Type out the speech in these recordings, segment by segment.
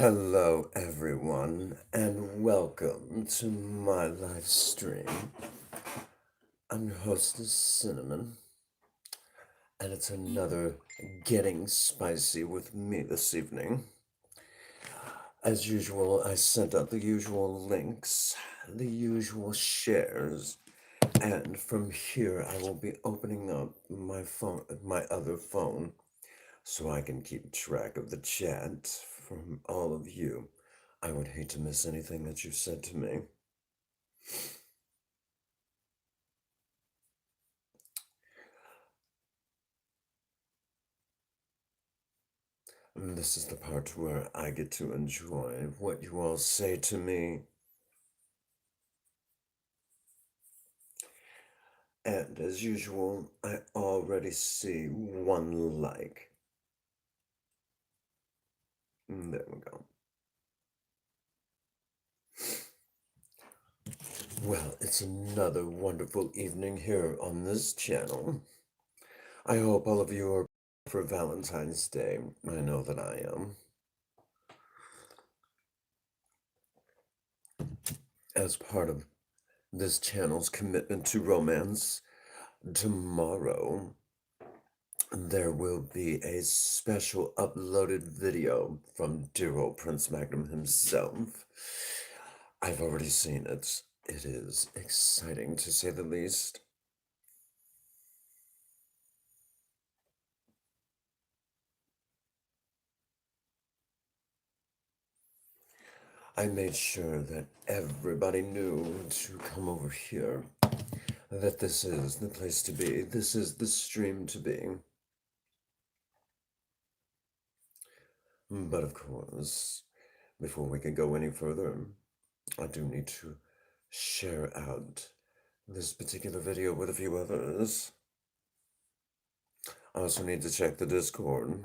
Hello, everyone, and welcome to my live stream. I'm your hostess, Cinnamon, and it's another Getting Spicy with me this evening. As usual, I sent out the usual links, the usual shares, and from here I will be opening up my other phone, so I can keep track of the chat from all of you. I would hate to miss anything that you said to me. And this is the part where I get to enjoy what you all say to me. And as usual, I already see one like. There we go. Well, it's another wonderful evening here on this channel. I hope all of you are for Valentine's Day. I know that I am. As part of this channel's commitment to romance, tomorrow there will be a special uploaded video from dear old Prince Magnum himself. I've already seen it. It is exciting to say the least. I made sure that everybody knew to come over here, that this is the place to be, this is the stream to be. But of course, before we can go any further, I do need to share out this particular video with a few others. I also need to check the Discord.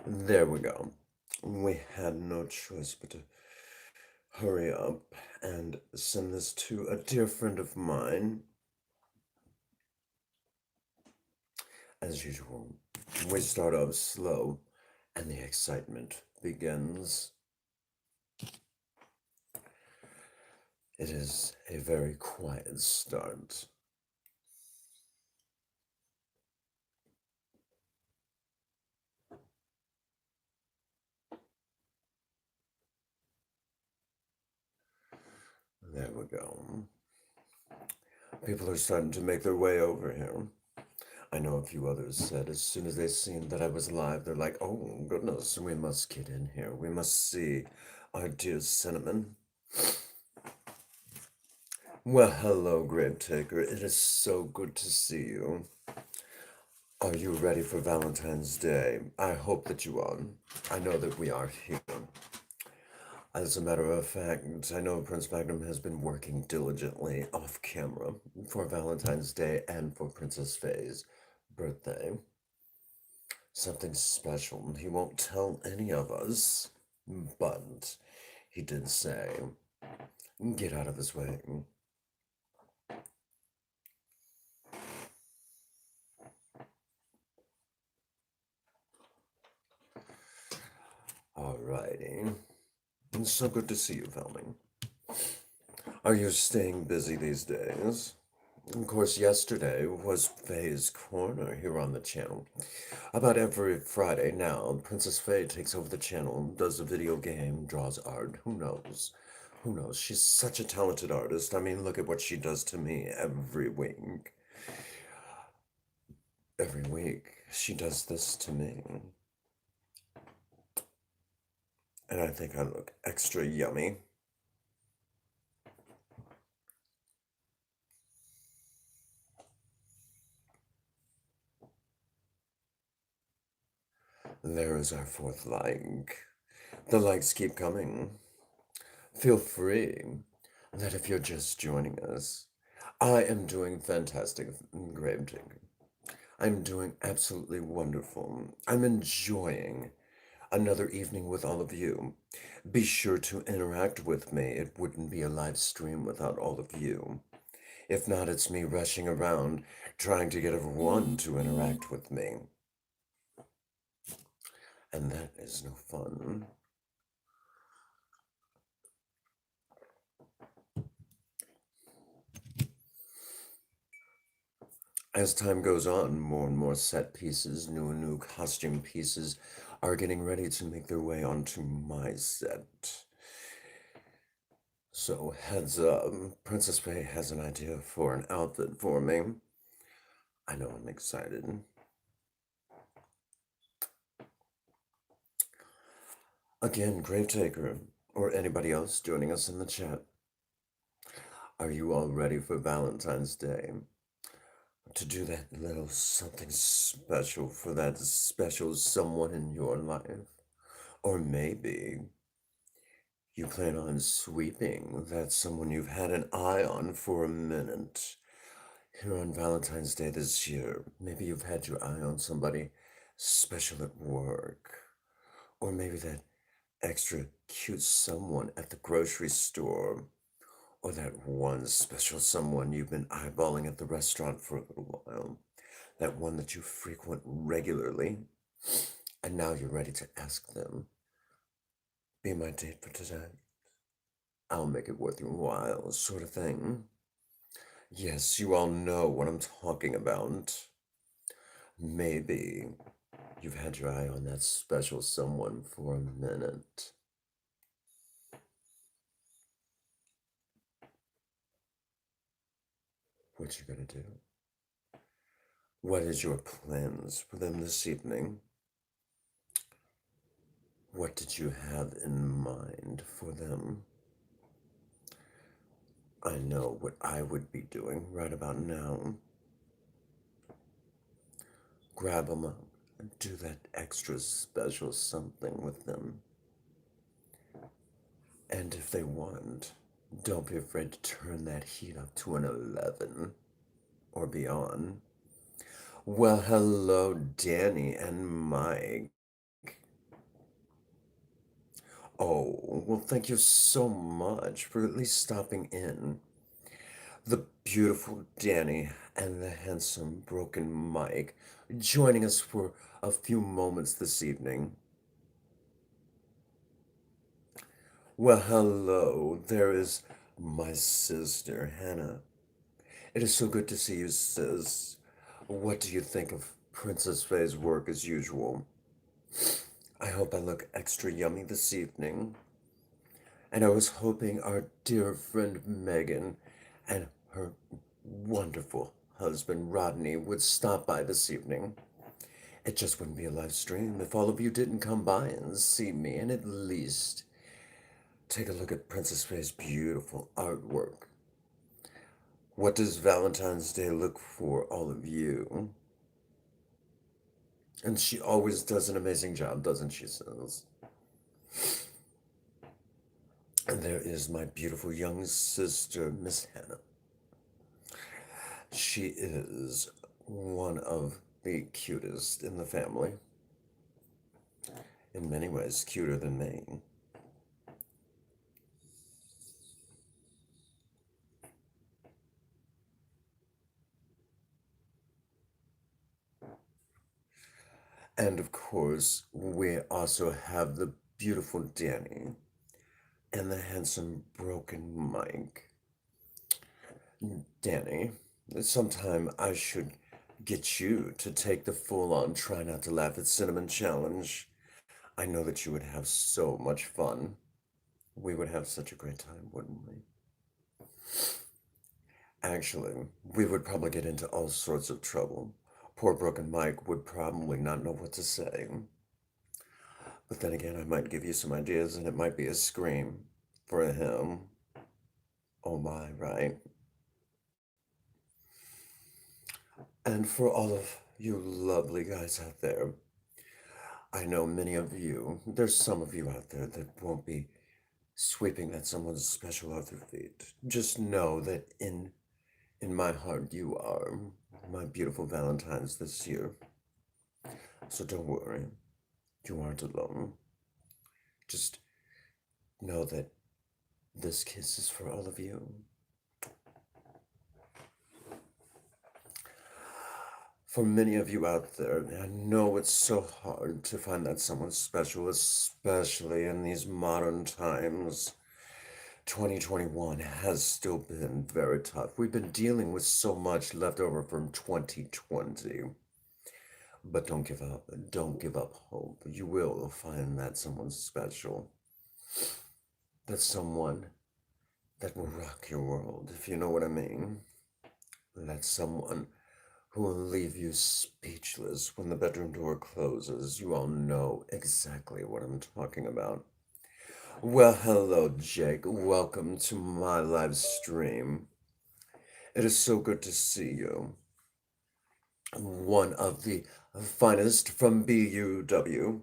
There we go. We had no choice but to hurry up and send this to a dear friend of mine. As usual, we start off slow and the excitement begins. It is a very quiet start. There we go. People are starting to make their way over here. I know a few others said as soon as they seen that I was live, they're like, oh goodness, we must get in here. We must see our dear Cinnamon. Well, hello, Grape Taker. It is so good to see you. Are you ready for Valentine's Day? I hope that you are. I know that we are here. As a matter of fact, I know Prince Magnum has been working diligently off camera for Valentine's Day and for Princess Faye's birthday. Something special. He won't tell any of us, but he did say, get out of his way. Alrighty. It's so good to see you filming. Are you staying busy these days? Of course, yesterday was Faye's Corner here on the channel. About every Friday now, Princess Faye takes over the channel, does a video game, draws art. Who knows? Who knows? She's such a talented artist. I mean, look at what she does to me every week. Every week, she does this to me. And I think I look extra yummy. There is our fourth like. The likes keep coming. Feel free that if you're just joining us, I am doing fantastic, Grave Digger. I'm doing absolutely wonderful. I'm enjoying another evening with all of you. Be sure to interact with me. It wouldn't be a live stream without all of you. If not, it's me rushing around trying to get everyone to interact with me. And that is no fun. As time goes on, more and more set pieces, new and new costume pieces are getting ready to make their way onto my set. So, heads up, Princess Faye has an idea for an outfit for me. I know I'm excited. Again, Gravetaker, or anybody else joining us in the chat, are you all ready for Valentine's Day? To do that little something special for that special someone in your life? Or maybe you plan on sweeping that someone you've had an eye on for a minute. Here on Valentine's Day this year, maybe you've had your eye on somebody special at work. Or maybe that extra cute someone at the grocery store. Or that one special someone you've been eyeballing at the restaurant for a little while. That one that you frequent regularly. And now you're ready to ask them, be my date for today. I'll make it worth your while, sort of thing. Yes, you all know what I'm talking about. Maybe you've had your eye on that special someone for a minute. What you gonna do? What is your plans for them this evening? What did you have in mind for them? I know what I would be doing right about now. Grab them up and do that extra special something with them. And if they want, don't be afraid to turn that heat up to an 11 or beyond. Well, hello, Danny and Mike. Oh, well, thank you so much for at least stopping in. The beautiful Danny and the handsome broken Mike joining us for a few moments this evening. Well, hello, there is my sister, Hannah. It is so good to see you, sis. What do you think of Princess Faye's work as usual? I hope I look extra yummy this evening. And I was hoping our dear friend Megan and her wonderful husband Rodney would stop by this evening. It just wouldn't be a live stream if all of you didn't come by and see me and at least take a look at Princess Faye's beautiful artwork. What does Valentine's Day look for all of you? And she always does an amazing job, doesn't she, sis? And there is my beautiful young sister, Miss Hannah. She is one of the cutest in the family. In many ways, cuter than me. And of course, we also have the beautiful Danny and the handsome broken Mike. Danny, sometime I should get you to take the full on try not to laugh at cinnamon challenge. I know that you would have so much fun. We would have such a great time, wouldn't we? Actually, we would probably get into all sorts of trouble. Poor broken Mike would probably not know what to say. But then again, I might give you some ideas and it might be a scream for him. Oh my, right? And for all of you lovely guys out there, I know many of you, there's some of you out there that won't be sweeping that someone's special off their feet. Just know that in my heart you are my beautiful Valentines this year. So don't worry, you aren't alone. Just know that this kiss is for all of you. For many of you out there, I know it's so hard to find that someone special, especially in these modern times. 2021 has still been very tough. We've been dealing with so much left over from 2020. But don't give up. Don't give up hope. You will find that someone special. That someone that will rock your world, if you know what I mean. That someone who will leave you speechless when the bedroom door closes. You all know exactly what I'm talking about. Well, hello, Jake. Welcome to my live stream. It is so good to see you. One of the finest from BUW.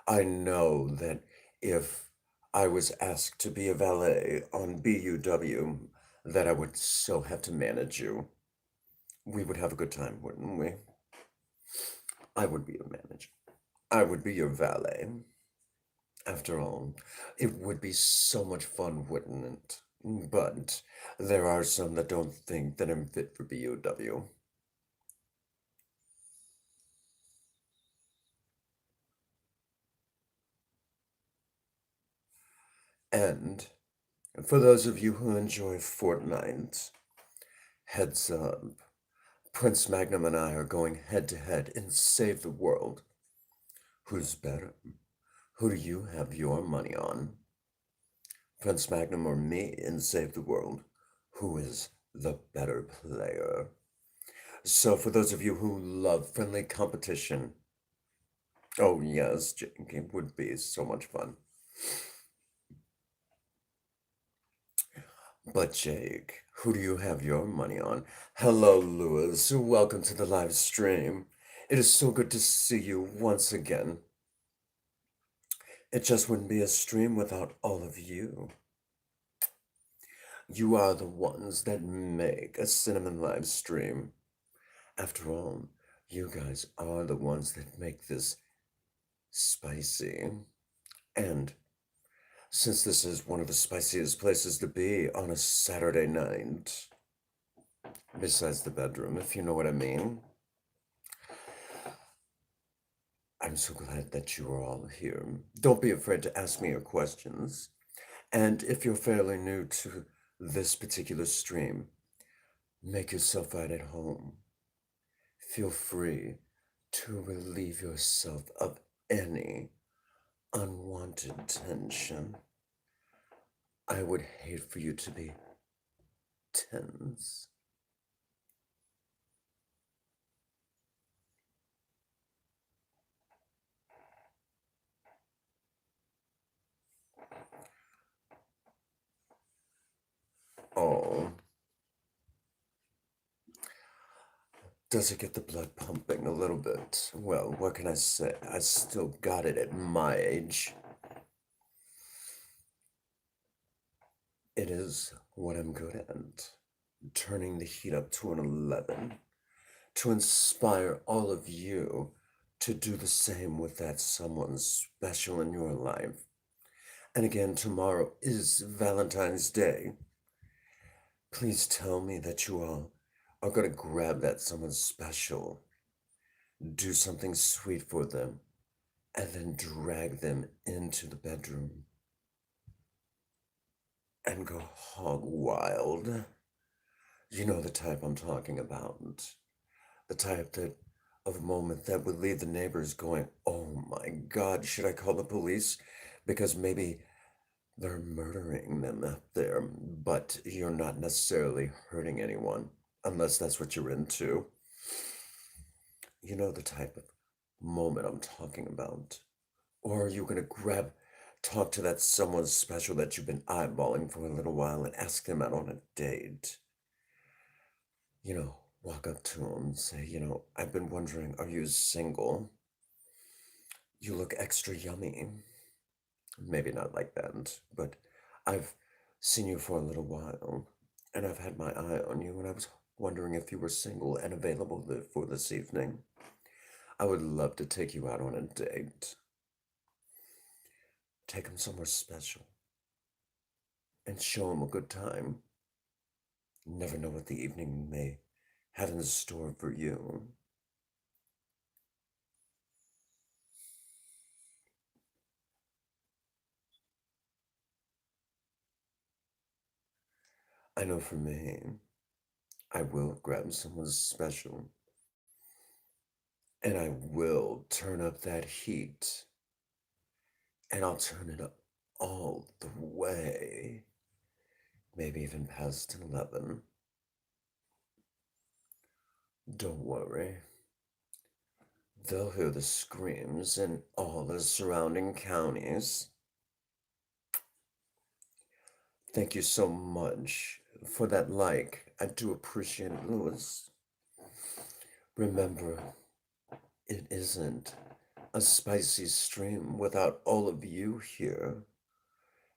I know that if I was asked to be a valet on BUW, that I would so have to manage you. We would have a good time, wouldn't we? I would be your manager. I would be your valet. After all, it would be so much fun, wouldn't it? But there are some that don't think that I'm fit for BUW. And for those of you who enjoy Fortnite, heads up. Prince Magnum and I are going head to head in Save the World. Who's better? Who do you have your money on? Prince Magnum or me in Save the World? Who is the better player? So, for those of you who love friendly competition, oh yes, Jake, it would be so much fun. But Jake, who do you have your money on? Hello, Lewis. Welcome to the live stream. It is so good to see you once again. It just wouldn't be a stream without all of you. You are the ones that make a cinnamon live stream. After all, you guys are the ones that make this spicy. And since this is one of the spiciest places to be on a Saturday night, besides the bedroom, if you know what I mean, I'm so glad that you are all here. Don't be afraid to ask me your questions. And if you're fairly new to this particular stream, make yourself right at home. Feel free to relieve yourself of any unwanted tension. I would hate for you to be tense. Oh, does it get the blood pumping a little bit? Well, what can I say? I still got it at my age. It is what I'm good at. Turning the heat up to an 11. To inspire all of you to do the same with that someone special in your life. And again, tomorrow is Valentine's Day. Please tell me that you all are going to grab that someone special, do something sweet for them, and then drag them into the bedroom and go hog wild. You know the type I'm talking about. The type that of a moment that would leave the neighbors going, oh my God, should I call the police? Because maybe they're murdering them out there, but you're not necessarily hurting anyone, unless that's what you're into. You know the type of moment I'm talking about. Or are you going to talk to that someone special that you've been eyeballing for a little while and ask them out on a date? Walk up to them and say, I've been wondering, are you single? You look extra yummy. Maybe not like that, but I've seen you for a little while, and I've had my eye on you, and I was wondering if you were single and available for this evening. I would love to take you out on a date. Take him somewhere special and show him a good time. Never know what the evening may have in store for you. I know for me, I will grab someone special and I will turn up that heat and I'll turn it up all the way, maybe even past 11. Don't worry, they'll hear the screams in all the surrounding counties. Thank you so much for that like. I do appreciate it, Lewis. Remember, it isn't a spicy stream without all of you here.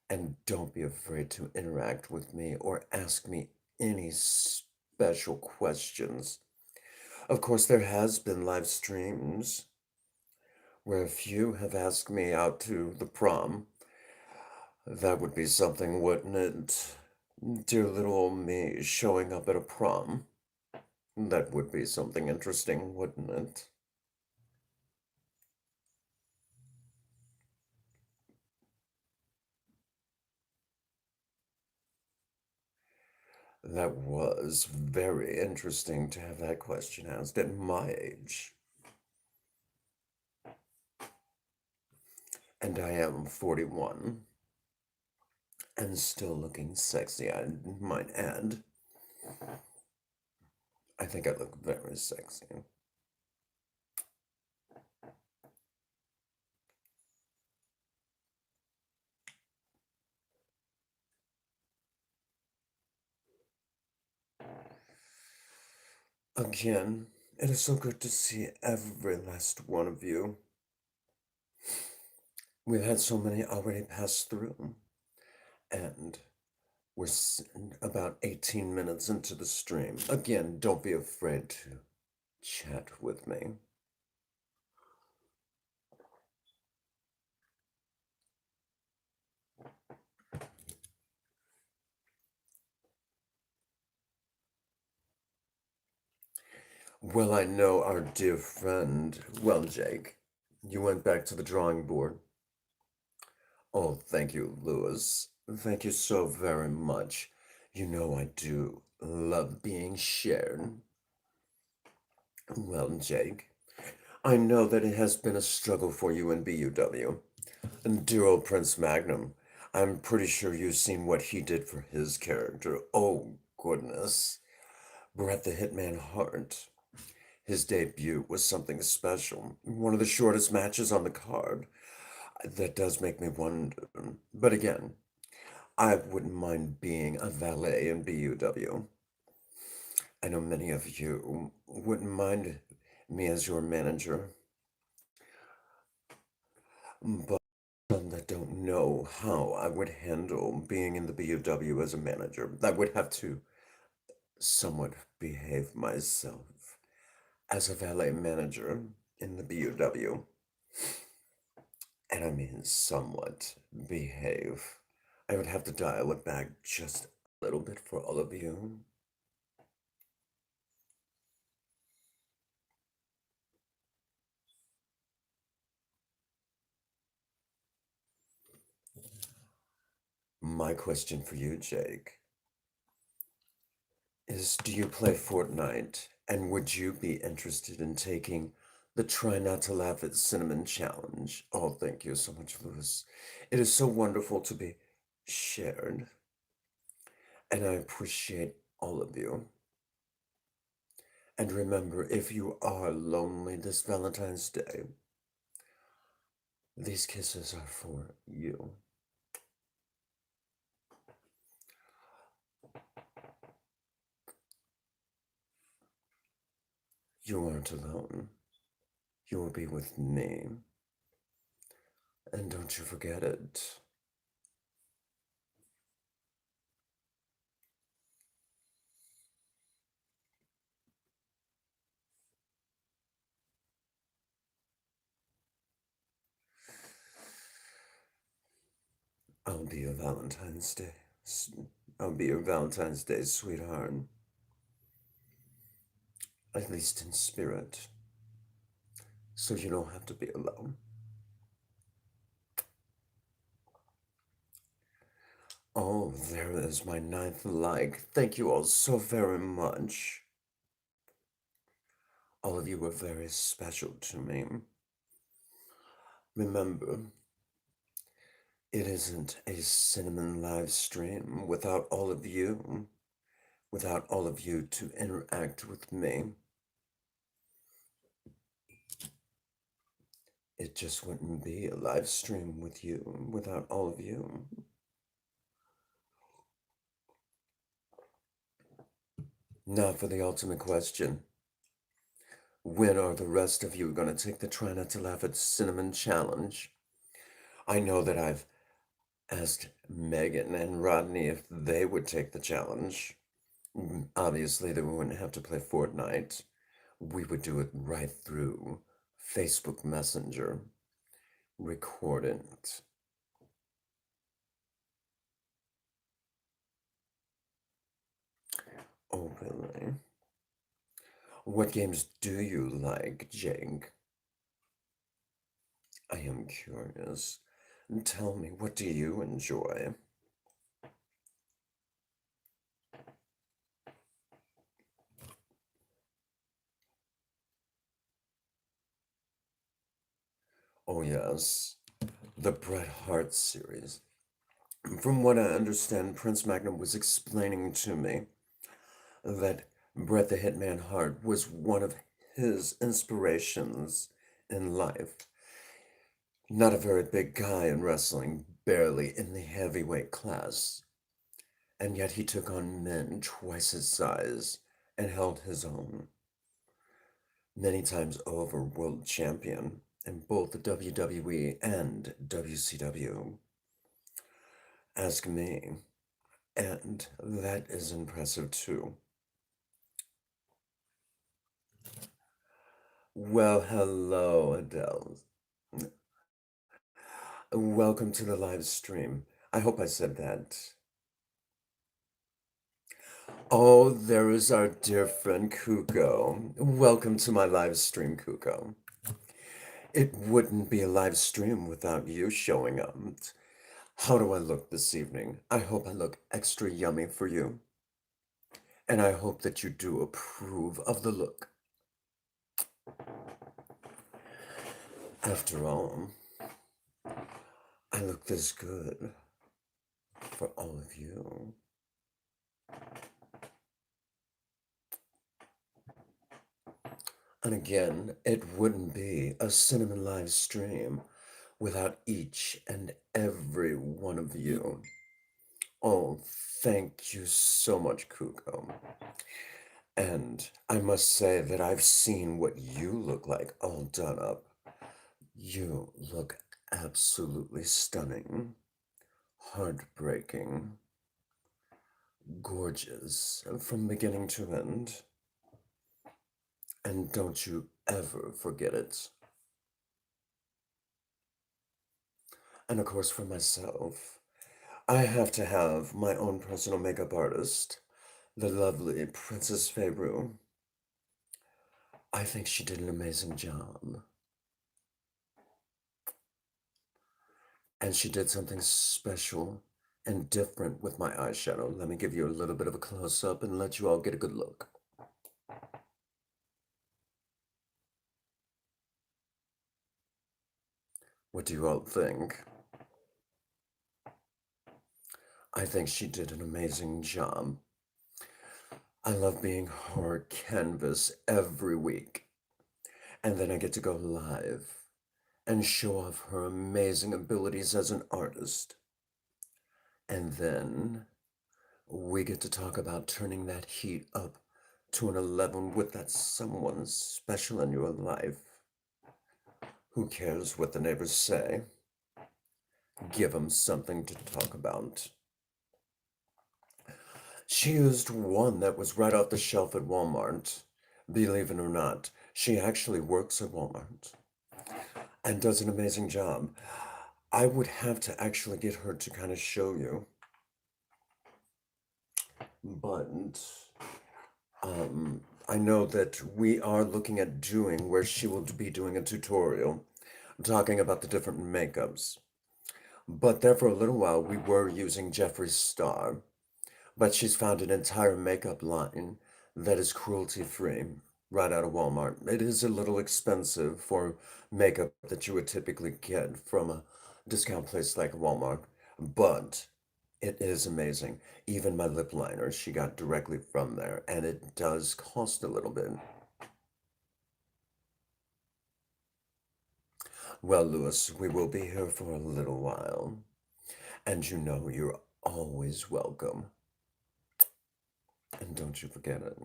And don't be afraid to interact with me or ask me any special questions. Of course, there has been live streams where a few have asked me out to the prom. That would be something, wouldn't it? Dear little old me showing up at a prom. That would be something interesting, wouldn't it? That was very interesting to have that question asked at my age. And I am 41 and still looking sexy, I might add. I think I look very sexy. Again, it is so good to see every last one of you. We've had so many already pass through, and we're about 18 minutes into the stream. Again, don't be afraid to chat with me. Well, I know our dear friend. Well, Jake, you went back to the drawing board. Oh, thank you, Lewis. Thank you so very much. You know I do love being shared. Well, Jake, I know that it has been a struggle for you in BUW. And dear old Prince Magnum, I'm pretty sure you've seen what he did for his character. Oh, goodness. Brett the Hitman Hart. His debut was something special. One of the shortest matches on the card. That does make me wonder. But again, I wouldn't mind being a valet in BUW. I know many of you wouldn't mind me as your manager, but some that don't know how I would handle being in the BUW as a manager. I would have to somewhat behave myself as a valet manager in the BUW. And I mean somewhat behave. I would have to dial it back just a little bit for all of you. My question for you, Jake, is do you play Fortnite? And would you be interested in taking the Try Not to Laugh at Cinnamon challenge? Oh, thank you so much, Lewis. It is so wonderful to be shared, and I appreciate all of you. And remember, if you are lonely this Valentine's Day, these kisses are for you. You aren't alone. You will be with me. And don't you forget it. I'll be your Valentine's Day. I'll be your Valentine's Day sweetheart. At least in spirit. So you don't have to be alone. Oh, there is my ninth like. Thank you all so very much. All of you were very special to me. Remember, it isn't a cinnamon live stream without all of you. Without all of you to interact with me. It just wouldn't be a live stream with you without all of you. Now for the ultimate question. When are the rest of you going to take the Try Not to Laugh at Cinnamon challenge? I know that I've asked Megan and Rodney if they would take the challenge. Obviously, they wouldn't have to play Fortnite. We would do it right through Facebook Messenger. Record it. Oh, really? What games do you like, Jake? I am curious. Tell me, what do you enjoy? Oh, yes, the Bret Hart series. From what I understand, Prince Magnum was explaining to me that Bret the Hitman Hart was one of his inspirations in life. Not a very big guy in wrestling, barely in the heavyweight class, and yet he took on men twice his size and held his own. Many times over world champion in both the WWE and WCW. Ask me, and that is impressive too. Well, hello, Adele. Welcome to the live stream. I hope I said that. Oh, there is our dear friend Kuko. Welcome to my live stream, Kuko. It wouldn't be a live stream without you showing up. How do I look this evening? I hope I look extra yummy for you. And I hope that you do approve of the look. After all, I look this good for all of you. And again, it wouldn't be a Cinnamon live stream without each and every one of you. Oh, thank you so much, Kuko. And I must say that I've seen what you look like all done up. You look absolutely stunning, heartbreaking, gorgeous from beginning to end. And don't you ever forget it. And of course, for myself, I have to have my own personal makeup artist, the lovely Princess Feyru. I think she did an amazing job. And she did something special and different with my eyeshadow. Let me give you a little bit of a close-up and let you all get a good look. What do you all think? I think she did an amazing job. I love being her canvas every week. And then I get to go live and show off her amazing abilities as an artist. And then we get to talk about turning that heat up to an 11 with that someone special in your life. Who cares what the neighbors say? give them something to talk about. She used one that was right off the shelf at Walmart. Believe it or not, she actually works at Walmart and does an amazing job. I would have to actually get her to kind of show you, but um, I know that we are looking at doing where she will be doing a tutorial talking about the different makeups. But there for a little while, we were using Jeffree Star, but she's found an entire makeup line that is cruelty-free right out of Walmart. It is a little expensive for makeup that you would typically get from a discount place like Walmart, but it is amazing. Even my lip liner she got directly from there, and it does cost a little bit. Well, Louis, we will be here for a little while, and you know you're always welcome. And don't you forget it.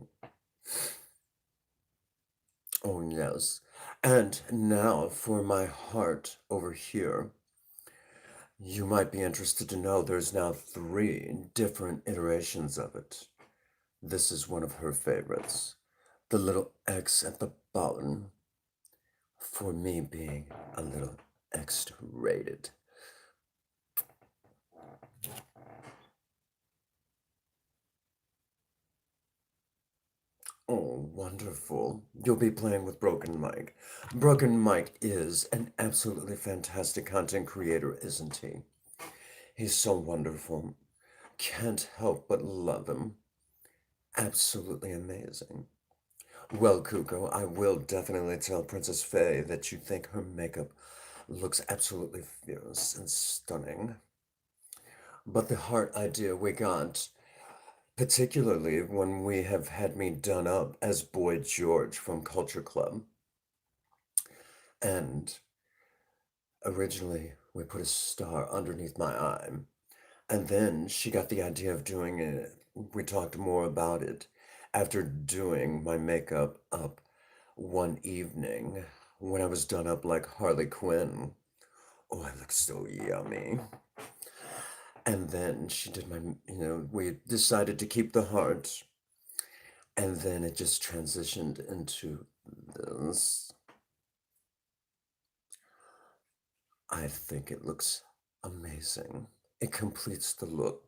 Oh, yes. And now for my heart over here. You might be interested to know there's now 3 different iterations of it. This is one of her favorites. The little X at the bottom, for me being a little extra rated. Oh, wonderful. You'll be playing with Broken Mike. Broken Mike is an absolutely fantastic content creator, isn't he? He's so wonderful. Can't help but love him. Absolutely amazing. Well, Kuko, I will definitely tell Princess Faye that you think her makeup looks absolutely fierce and stunning. But the heart idea we got, particularly when we have had me done up as Boy George from Culture Club, and originally we put a star underneath my eye, and then she got the idea of doing it. We talked more about it after doing my makeup up one evening when I was done up like Harley Quinn. Oh, I look so yummy. And then she did we decided to keep the heart. And then it just transitioned into this. I think it looks amazing. It completes the look.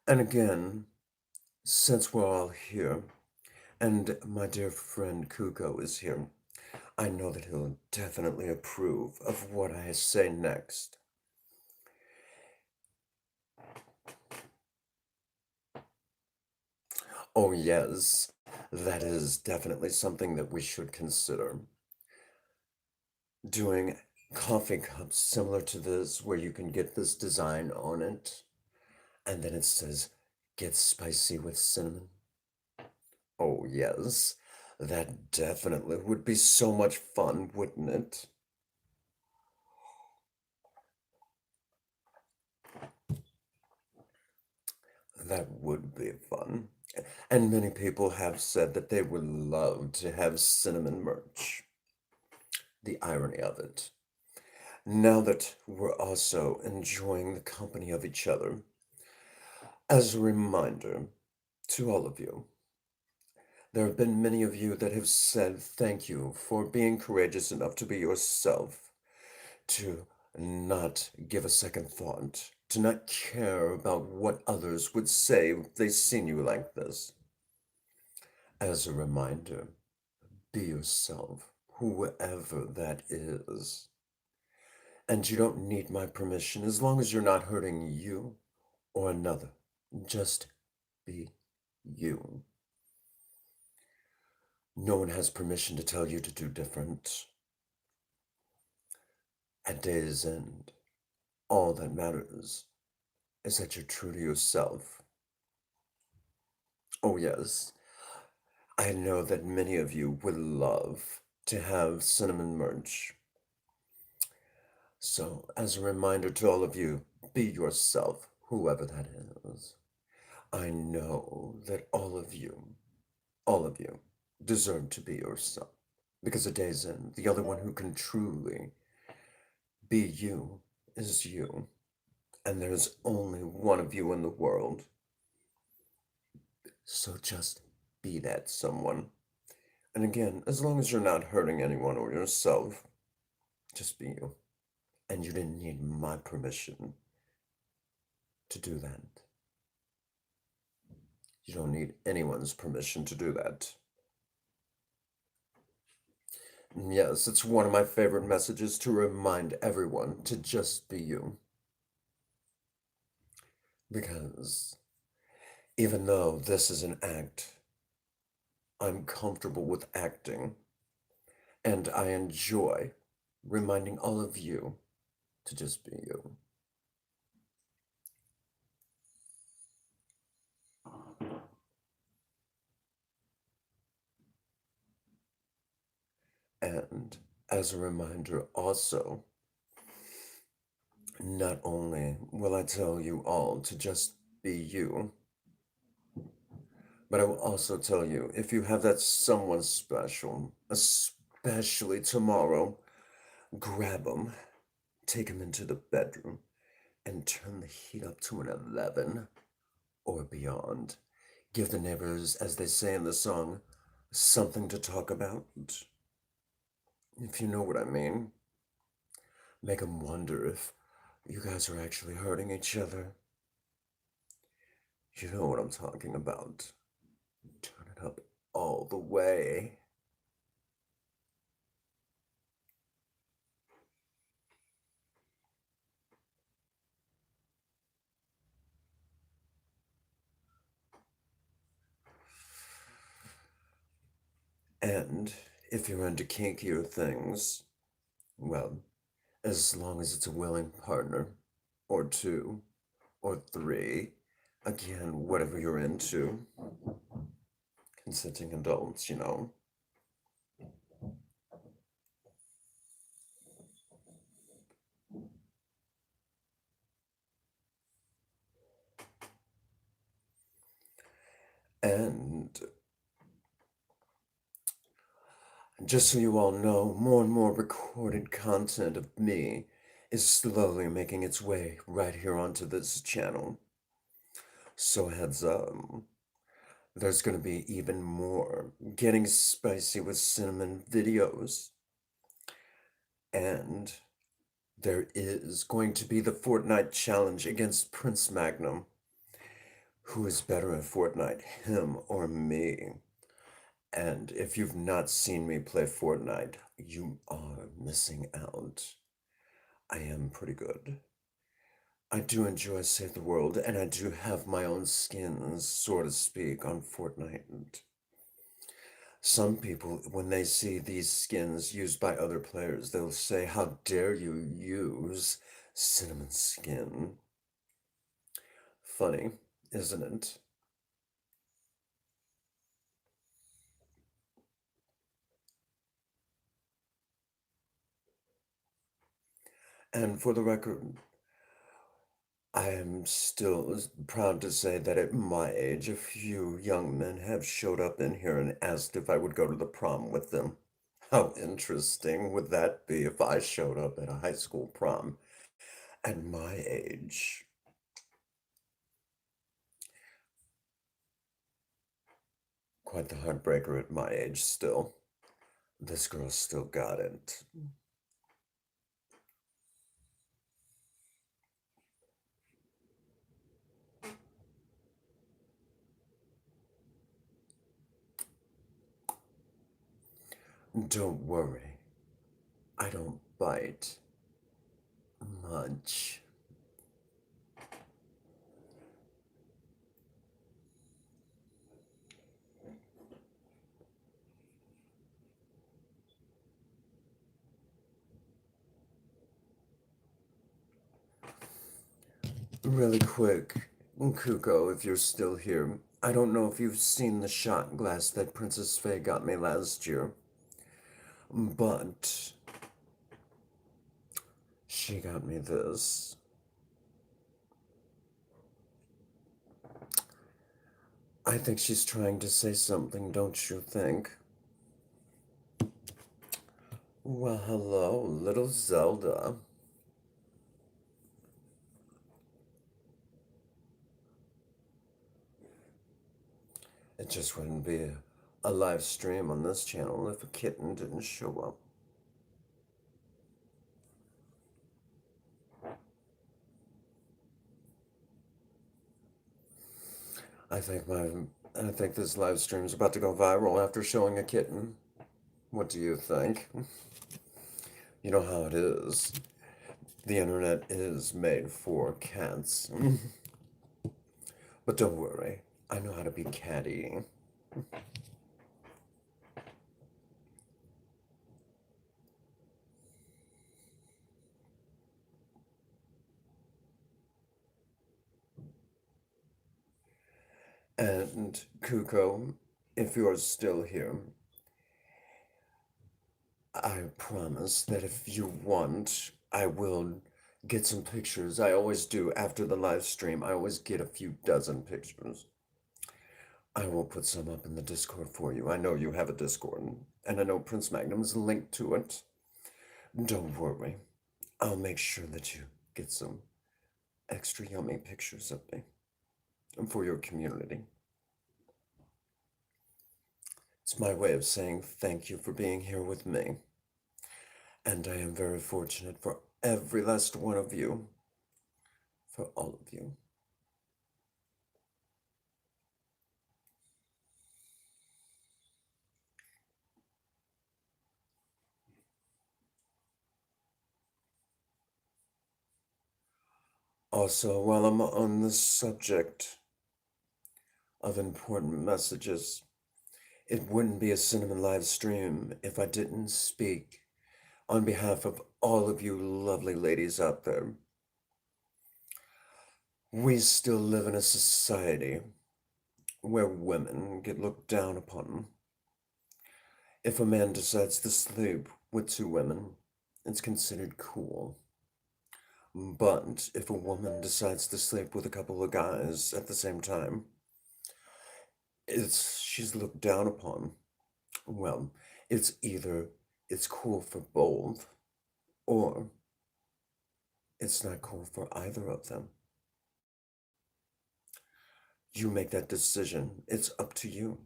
And again, since we're all here, and my dear friend Kuko is here, I know that he'll definitely approve of what I say next. Oh, yes, that is definitely something that we should consider. Doing coffee cups similar to this, where you can get this design on it, and then it says, get spicy with cinnamon. Oh, yes, that definitely would be so much fun, wouldn't it? That would be fun. And many people have said that they would love to have cinnamon merch. The irony of it. Now that we're also enjoying the company of each other, as a reminder to all of you, there have been many of you that have said thank you for being courageous enough to be yourself, to not give a second thought, to not care about what others would say if they seen you like this. As a reminder, be yourself, whoever that is. And you don't need my permission as long as you're not hurting you or another. Just be you. No one has permission to tell you to do different. At day's end, all that matters is that you're true to yourself. Oh, yes, I know that many of you would love to have cinnamon merch. So, as a reminder to all of you, be yourself. whoever that is. I know that all of you, deserve to be yourself. Because a day's end, the only one who can truly be you is you. And there's only one of you in the world. So just be that someone. And again, as long as you're not hurting anyone or yourself, just be you. And you didn't need my permission to do that. You don't need anyone's permission to do that. Yes, it's one of my favorite messages to remind everyone to just be you. Because even though this is an act, I'm comfortable with acting, and I enjoy reminding all of you to just be you. And as a reminder, also, not only will I tell you all to just be you, but I will also tell you if you have that someone special, especially tomorrow, grab them, take them into the bedroom, and turn the heat up to an 11 or beyond. Give the neighbors, as they say in the song, something to talk about. If you know what I mean. Make them wonder if you guys are actually hurting each other. You know what I'm talking about. Turn it up all the way. And if you're into kinkier things, well, as long as it's a willing partner, or two, or three, again, whatever you're into, consenting adults, you know. And just so you all know, more and more recorded content of me is slowly making its way right here onto this channel. So heads up, there's going to be even more getting spicy with cinnamon videos. And there is going to be the Fortnite challenge against Prince Magnum. Who is better at Fortnite, him or me? And if you've not seen me play Fortnite, you are missing out. I am pretty good. I do enjoy Save the World, and I do have my own skins, so to speak, on Fortnite. Some people, when they see these skins used by other players, they'll say, "How dare you use cinnamon skin?" Funny, isn't it? And for the record, I am still proud to say that at my age, a few young men have showed up in here and asked if I would go to the prom with them. How interesting would that be if I showed up at a high school prom at my age? Quite the heartbreaker at my age still. This girl still got it. Don't worry, I don't bite much. Really quick, Kuko, if you're still here, I don't know if you've seen the shot glass that Princess Faye got me last year, but she got me this. I think she's trying to say something, don't you think? Well, hello, little Zelda. It just wouldn't be a live stream on this channel if a kitten didn't show up. I think my I think this live stream is about to go viral after showing a kitten. What do you think? You know how it is. The internet is made for cats. But don't worry, I know how to be catty. And Kuko, if you're still here, I promise that if you want, I will get some pictures. I always do after the live stream. I always get a few dozen pictures. I will put some up in the Discord for you. I know you have a Discord, and I know Prince Magnum's linked to it. Don't worry. I'll make sure that you get some extra yummy pictures of me for your community. It's my way of saying thank you for being here with me. And I am very fortunate for every last one of you, for all of you. Also, while I'm on the subject of important messages, it wouldn't be a Cinnamon live stream if I didn't speak on behalf of all of you lovely ladies out there. We still live in a society where women get looked down upon. If a man decides to sleep with two women, it's considered cool. But if a woman decides to sleep with a couple of guys at the same time, she's looked down upon. Well, it's either it's cool for both, or it's not cool for either of them. You make that decision. It's up to you.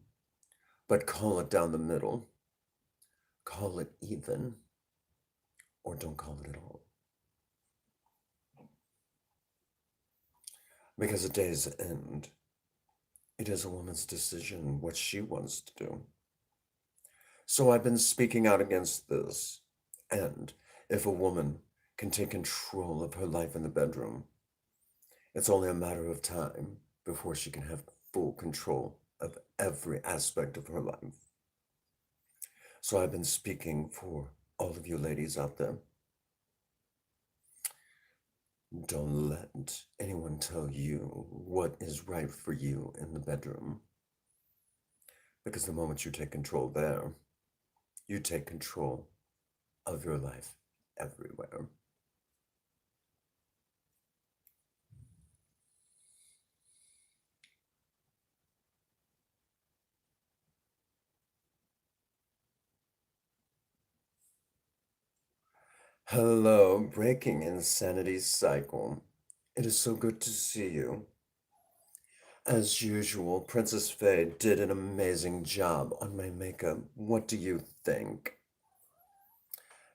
But call it down the middle. Call it even, or don't call it at all. Because at day's end, it is a woman's decision what she wants to do. So I've been speaking out against this. And if a woman can take control of her life in the bedroom, it's only a matter of time before she can have full control of every aspect of her life. So I've been speaking for all of you ladies out there. Don't let anyone tell you what is right for you in the bedroom. Because the moment you take control there, you take control of your life everywhere. Hello, breaking insanity cycle. It is so good to see you. As usual, Princess Faye did an amazing job on my makeup. What do you think?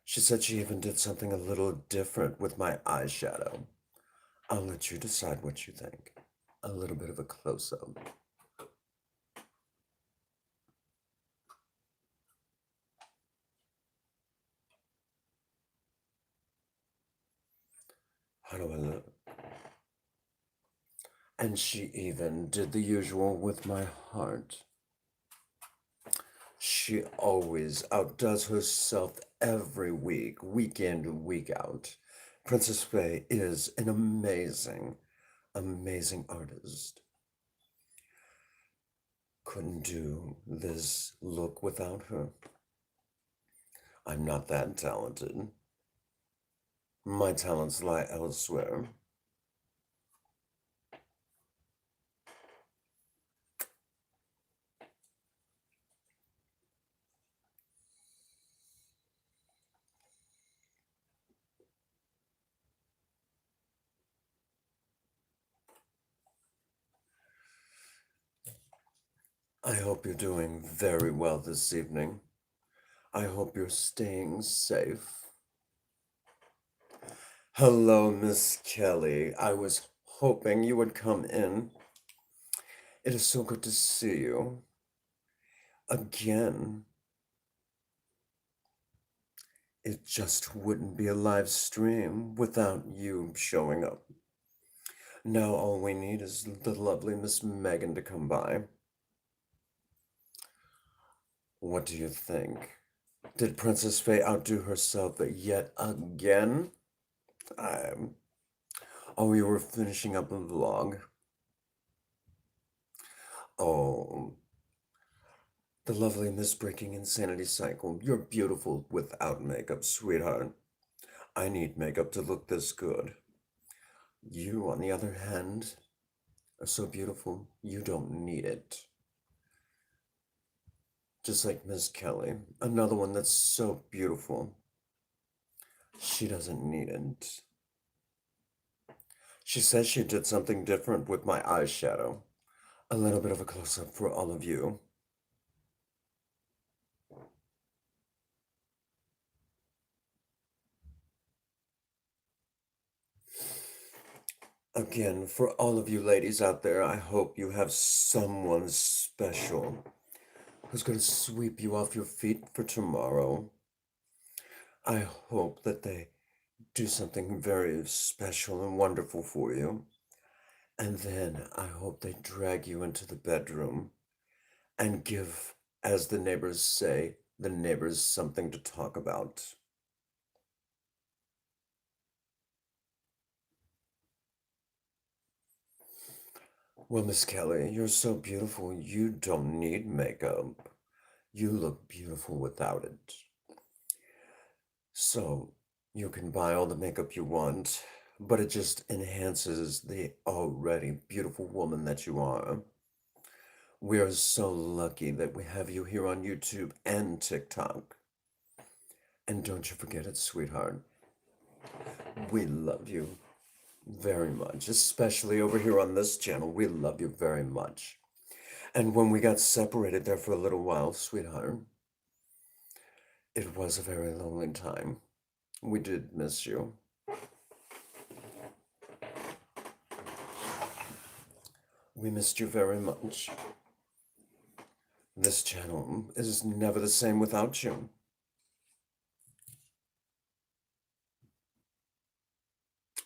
She said she even did something a little different with my eyeshadow. I'll let you decide what you think. A little bit of a close-up. How do I look? And she even did the usual with my heart. She always outdoes herself every week, week in, week out. Princess Faye is an amazing, amazing artist. Couldn't do this look without her. I'm not that talented. My talents lie elsewhere. I hope you're doing very well this evening. I hope you're staying safe. Hello, Miss Kelly. I was hoping you would come in. It is so good to see you. Again, it just wouldn't be a live stream without you showing up. Now all we need is the lovely Miss Megan to come by. What do you think? Did Princess Faye outdo herself yet again? Um, oh, you were finishing up a vlog. Oh, the lovely Miss Breaking Insanity Cycle. You're beautiful without makeup, sweetheart. I need makeup to look this good. You, on the other hand, are so beautiful, you don't need it. Just like Miss Kelly, another one that's so beautiful. She doesn't need it. She says she did something different with my eyeshadow. A little bit of a close-up for all of you. Again, for all of you ladies out there, I hope you have someone special who's going to sweep you off your feet for tomorrow. I hope that they do something very special and wonderful for you. And then I hope they drag you into the bedroom and give, as the neighbors say, the neighbors something to talk about. Well, Miss Kelly, you're so beautiful, you don't need makeup. You look beautiful without it. So, you can buy all the makeup you want, but it just enhances the already beautiful woman that you are. We are so lucky that we have you here on YouTube and TikTok. And don't you forget it, sweetheart. We love you very much, especially over here on this channel. We love you very much. And when we got separated there for a little while, sweetheart, it was a very lonely time. We did miss you. We missed you very much. This channel is never the same without you.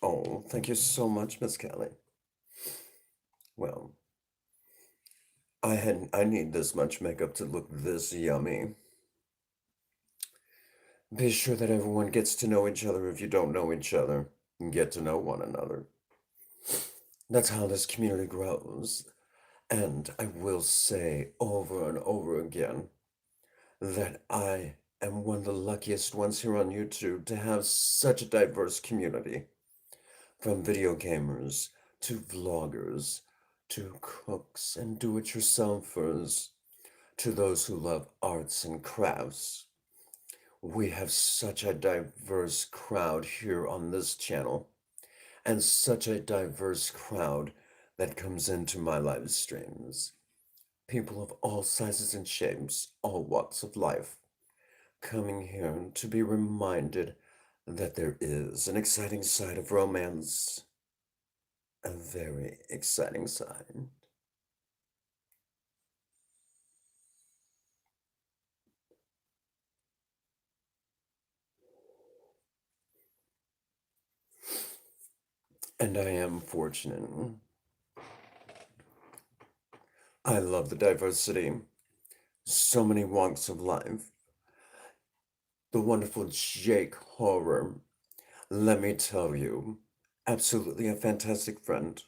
Oh, thank you so much, Miss Kelly. Well, I need this much makeup to look this yummy. Be sure that everyone gets to know each other if you don't know each other. And get to know one another. That's how this community grows. And I will say over and over again that I am one of the luckiest ones here on YouTube to have such a diverse community. From video gamers to vloggers to cooks and do-it-yourselfers to those who love arts and crafts. We have such a diverse crowd here on this channel, and such a diverse crowd that comes into my live streams. People of all sizes and shapes, all walks of life, coming here to be reminded that there is an exciting side of romance, a very exciting side. And I am fortunate. I love the diversity. So many walks of life. The wonderful Jake Horror. Let me tell you, absolutely a fantastic friend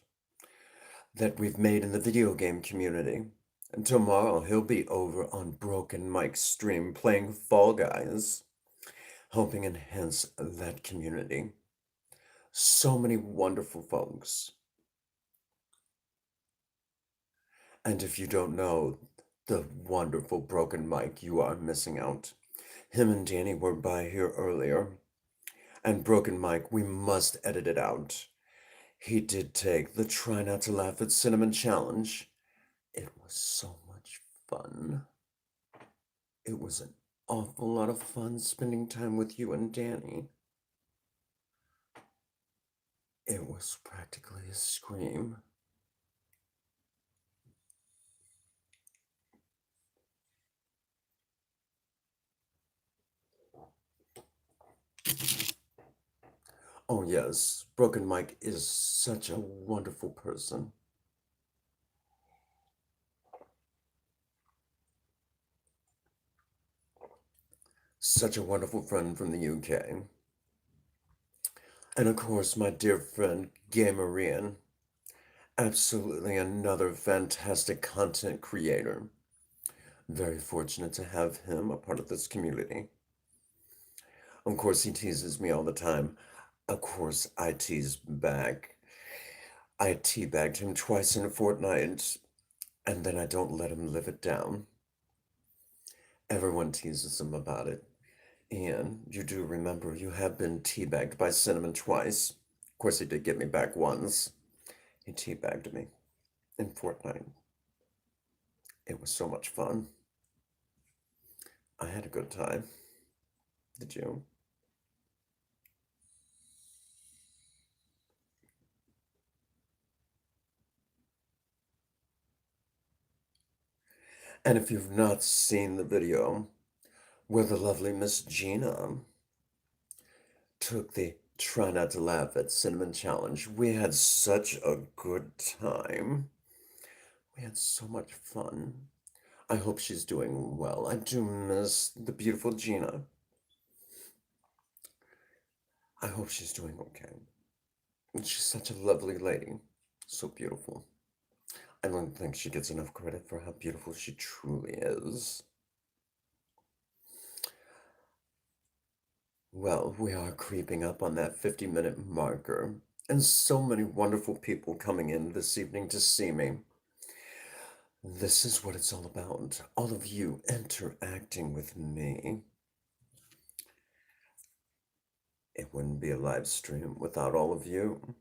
that we've made in the video game community. And tomorrow he'll be over on Broken Mike's stream playing Fall Guys, helping enhance that community. So many wonderful folks. And if you don't know the wonderful Broken Mike, you are missing out. Him and Danny were by here earlier. And Broken Mike, we must edit it out. He did take the Try Not to Laugh at Cinnamon challenge. It was so much fun. It was an awful lot of fun spending time with you and Danny. It was practically a scream. Oh, yes, Broken Mike is such a wonderful person. Such a wonderful friend from the UK. And of course, my dear friend Gay Marian. Absolutely another fantastic content creator. Very fortunate to have him a part of this community. Of course, he teases me all the time. Of course, I tease back. I teabagged him twice in a fortnight, and then I don't let him live it down. Everyone teases him about it. And you do remember you have been teabagged by Cinnamon twice. Of course, he did get me back once. He teabagged me in Fortnite. It was so much fun. I had a good time. Did you? And if you've not seen the video where the lovely Miss Gina took the Try Not to Laugh at Cinnamon Challenge, we had such a good time. We had so much fun. I hope she's doing well. I do miss the beautiful Gina. I hope she's doing okay. And she's such a lovely lady. So beautiful. I don't think she gets enough credit for how beautiful she truly is. Well, we are creeping up on that 50-minute marker, and so many wonderful people coming in this evening to see me. This is what it's all about. All of you interacting with me. It wouldn't be a live stream without all of you.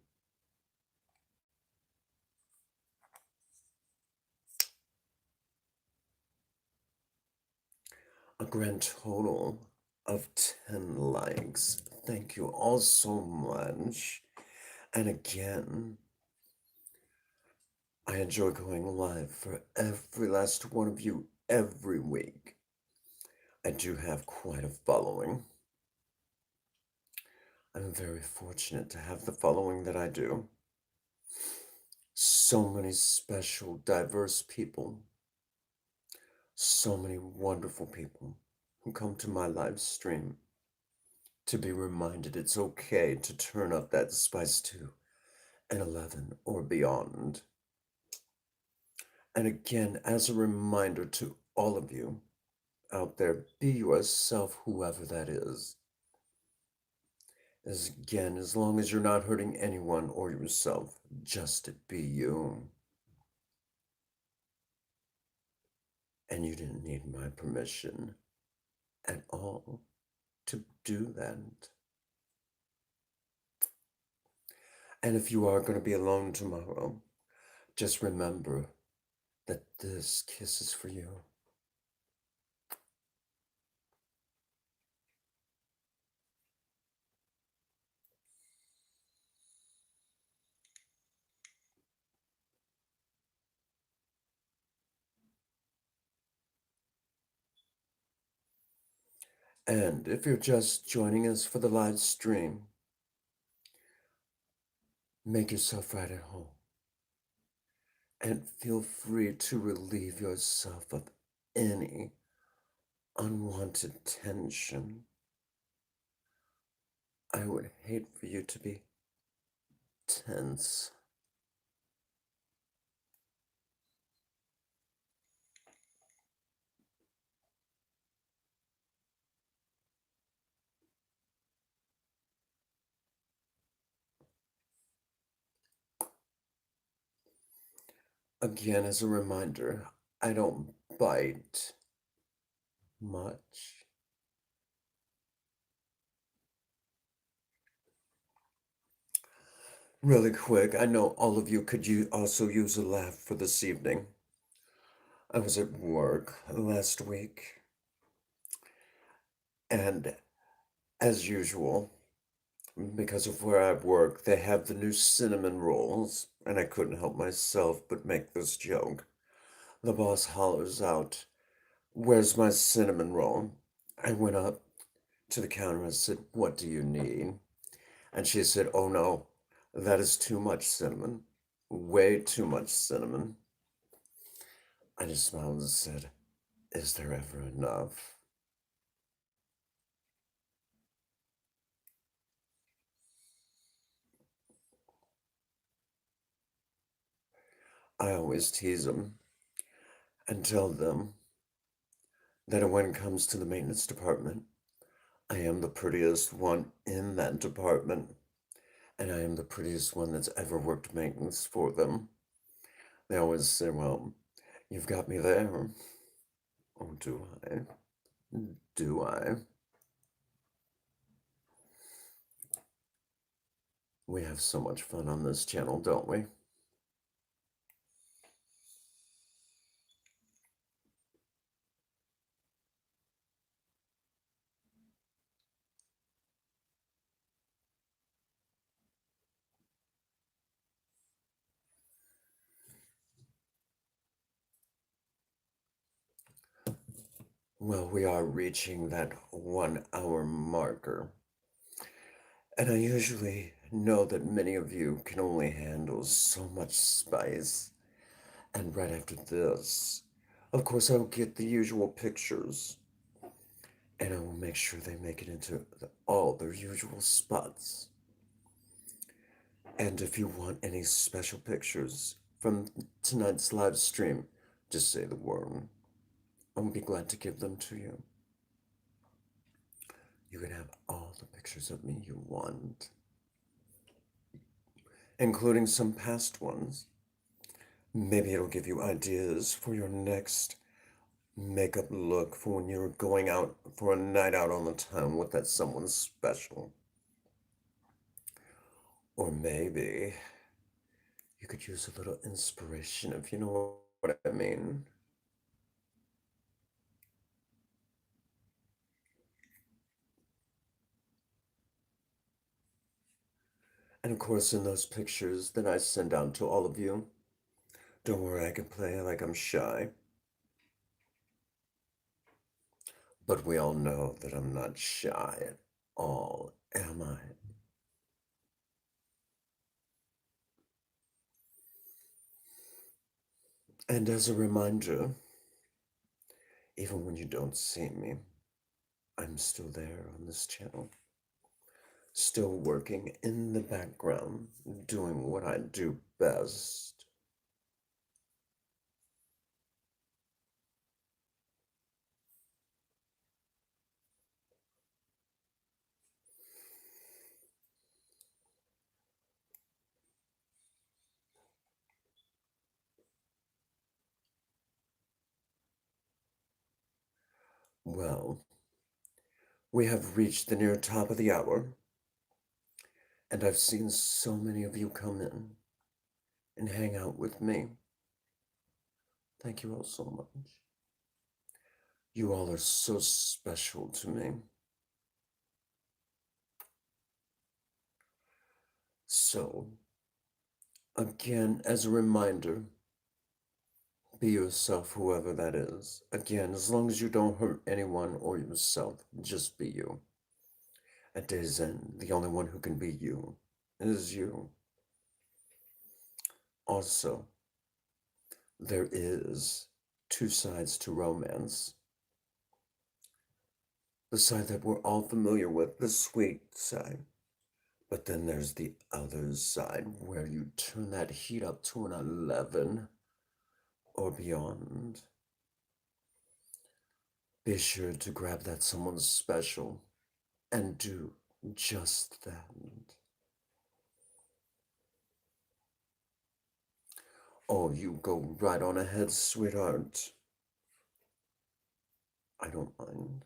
A grand total of 10 likes. Thank you all so much. And again, I enjoy going live for every last one of you every week. I do have quite a following. I'm very fortunate to have the following that I do. So many special, diverse people. So many wonderful people who come to my live stream to be reminded it's okay to turn up that spice to an 11 or beyond. And again, as a reminder to all of you out there, be yourself, whoever that is. As long as you're not hurting anyone or yourself, just be you. And you didn't need my permission at all to do that. And if you are going to be alone tomorrow, just remember that this kiss is for you. And if you're just joining us for the live stream, make yourself right at home. And feel free to relieve yourself of any unwanted tension. I would hate for you to be tense. Again, as a reminder, I don't bite much. Really quick, I know all of you could also use a laugh for this evening. I was at work last week, and as usual, because of where I work, they have the new cinnamon rolls, and I couldn't help myself but make this joke. The boss hollers out, "Where's my cinnamon roll?" I went up to the counter and said, "What do you need?" And she said, "Oh no, that is too much cinnamon. Way too much cinnamon." I just smiled and said, "Is there ever enough?" I always tease them and tell them that when it comes to the maintenance department, I am the prettiest one in that department, and I am the prettiest one that's ever worked maintenance for them. They always say, "Well, you've got me there." Oh, do I? Do I? We have so much fun on this channel, don't we? Well, we are reaching that 1 hour marker. And I usually know that many of you can only handle so much spice. And right after this, of course, I'll get the usual pictures. And I will make sure they make it into all their usual spots. And if you want any special pictures from tonight's live stream, just say the word. I'll be glad to give them to you. You can have all the pictures of me you want, including some past ones. Maybe it'll give you ideas for your next makeup look for when you're going out for a night out on the town with that someone special. Or maybe you could use a little inspiration if you know what I mean. And of course, in those pictures that I send out to all of you, don't worry, I can play like I'm shy. But we all know that I'm not shy at all, am I? And as a reminder, even when you don't see me, I'm still there on this channel, still working in the background, doing what I do best. Well, we have reached the near top of the hour, and I've seen so many of you come in and hang out with me. Thank you all so much. You all are so special to me. So, again, as a reminder, be yourself, whoever that is. Again, as long as you don't hurt anyone or yourself, just be you. At day's end, the only one who can be you is you. Also, there is two sides to romance. The side that we're all familiar with, the sweet side. But then there's the other side where you turn that heat up to an 11 or beyond. Be sure to grab that someone special and do just that. Oh, you go right on ahead, sweetheart. I don't mind.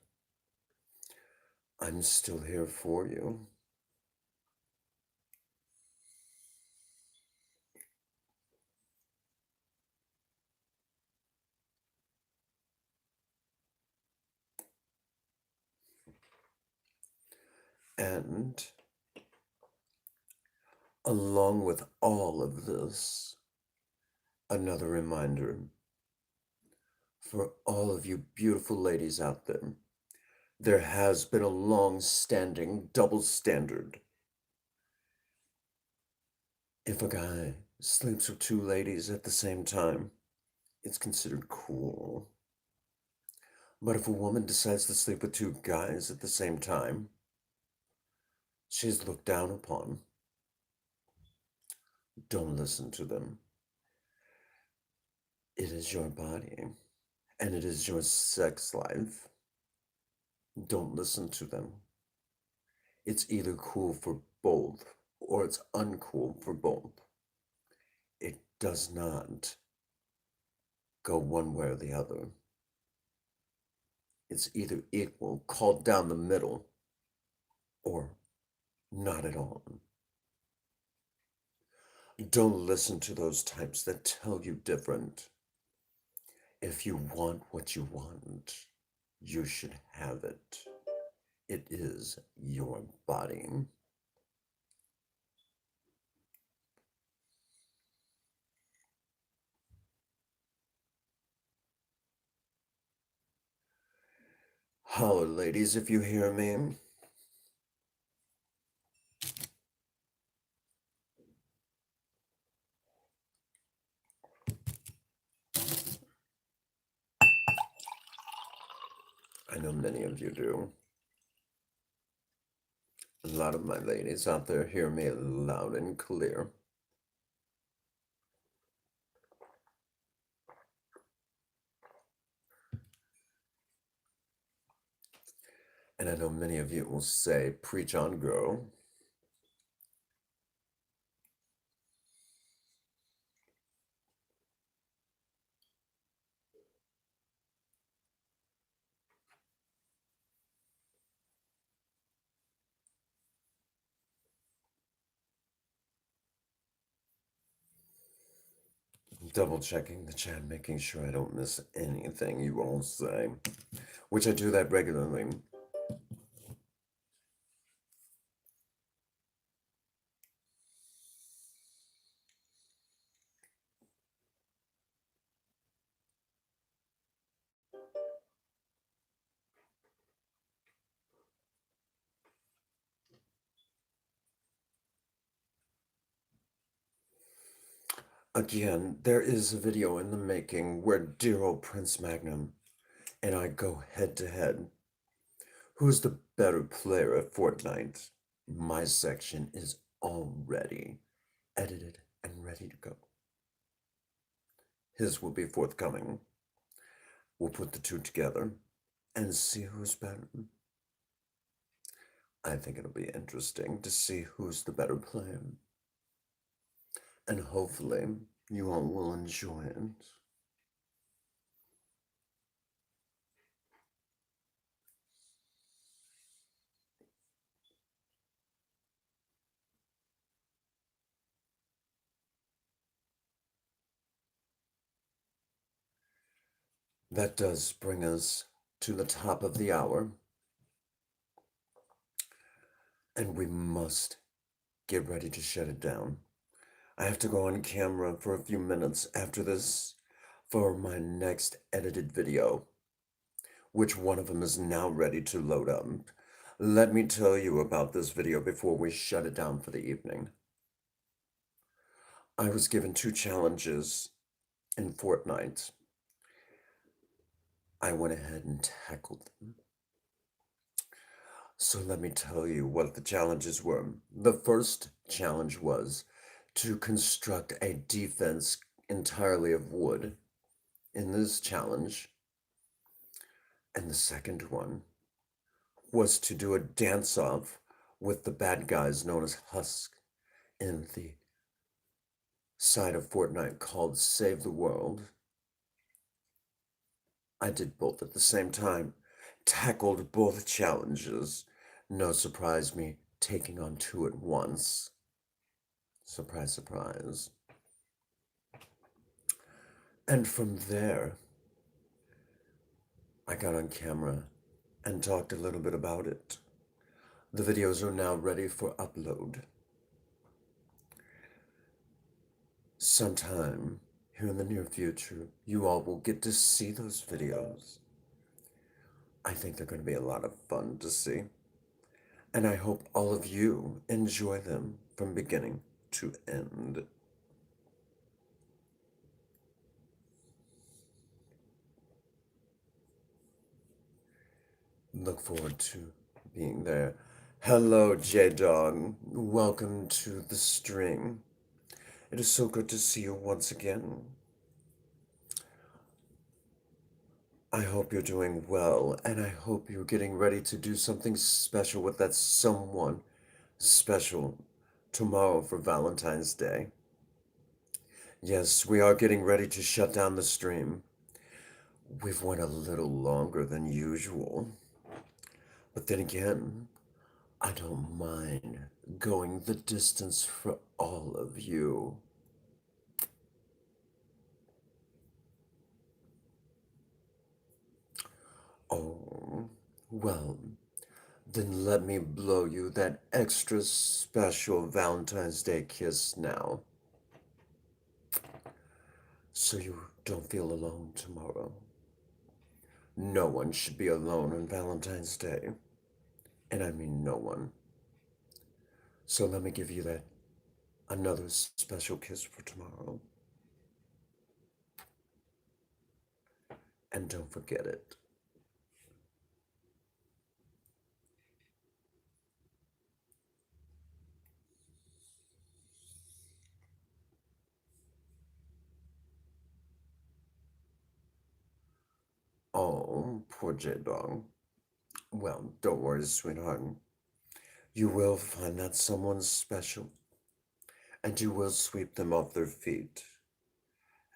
I'm still here for you. And along with all of this, another reminder for all of you beautiful ladies out there, there has been a long-standing double standard. If a guy sleeps with two ladies at the same time, it's considered cool. But if a woman decides to sleep with two guys at the same time, she's looked down upon. Don't listen to them. It is your body, and it is your sex life. Don't listen to them. It's either cool for both, or it's uncool for both. It does not go one way or the other. It's either equal, called down the middle, or not at all. Don't listen to those types that tell you different. If you want what you want, you should have it. It is your body. Holler, ladies, if you hear me. I know many of you do. A lot of my ladies out there hear me loud and clear. And I know many of you will say, preach on, girl. Double checking the chat, making sure I don't miss anything you all say, which I do that regularly. Again, there is a video in the making where dear old Prince Magnum and I go head to head. Who's the better player at Fortnite? My section is already edited and ready to go. His will be forthcoming. We'll put the two together and see who's better. I think it'll be interesting to see who's the better player. And hopefully you all will enjoy it. That does bring us to the top of the hour. And we must get ready to shut it down. I have to go on camera for a few minutes after this for my next edited video, which one of them is now ready to load up. Let me tell you about this video before we shut it down for the evening. I was given two challenges in Fortnite. I went ahead and tackled them. So let me tell you what the challenges were. The first challenge was to construct a defense entirely of wood in this challenge. And the second one was to do a dance-off with the bad guys known as Husk in the side of Fortnite called Save the World. I did both at the same time, tackled both challenges. No surprise me taking on two at once. Surprise, surprise. And from there, I got on camera and talked a little bit about it. The videos are now ready for upload. Sometime here in the near future, you all will get to see those videos. I think they're going to be a lot of fun to see. And I hope all of you enjoy them from beginning to end. Look forward to being there. Hello, J-Dog. Welcome to the stream. It is so good to see you once again. I hope you're doing well, and I hope you're getting ready to do something special with that someone special tomorrow for Valentine's Day. Yes, we are getting ready to shut down the stream. We've went a little longer than usual. But then again, I don't mind going the distance for all of you. Oh, well, then let me blow you that extra special Valentine's Day kiss now, so you don't feel alone tomorrow. No one should be alone on Valentine's Day, and I mean no one. So let me give you that another special kiss for tomorrow. And don't forget it. Oh, poor J-Dog. Well, don't worry, sweetheart. You will find that someone special, and you will sweep them off their feet,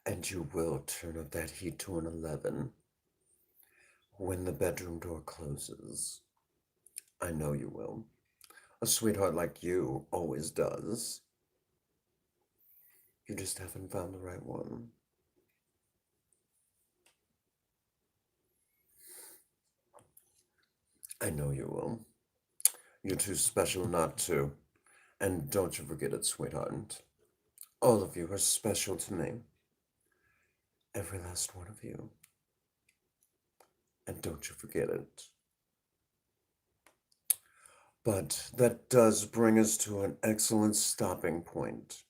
and you will turn up that heat to an 11 when the bedroom door closes. I know you will. A sweetheart like you always does. You just haven't found the right one. I know you will. You're too special not to. And don't you forget it, sweetheart. All of you are special to me. Every last one of you. And don't you forget it. But that does bring us to an excellent stopping point.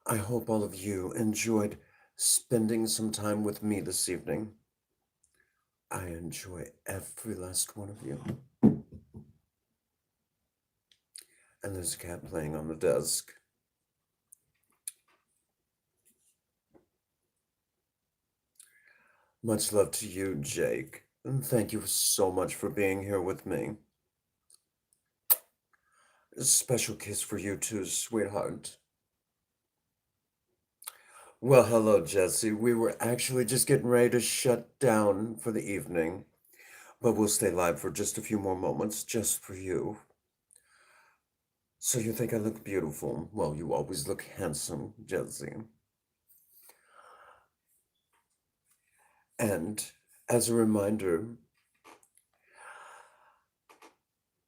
I hope all of you enjoyed spending some time with me this evening. I enjoy every last one of you. And there's a cat playing on the desk. Much love to you, Jake. And thank you so much for being here with me. A special kiss for you too, sweetheart. Well, hello, Jesse. We were actually just getting ready to shut down for the evening, but we'll stay live for just a few more moments just for you. So you think I look beautiful? Well, you always look handsome, Jesse. And as a reminder,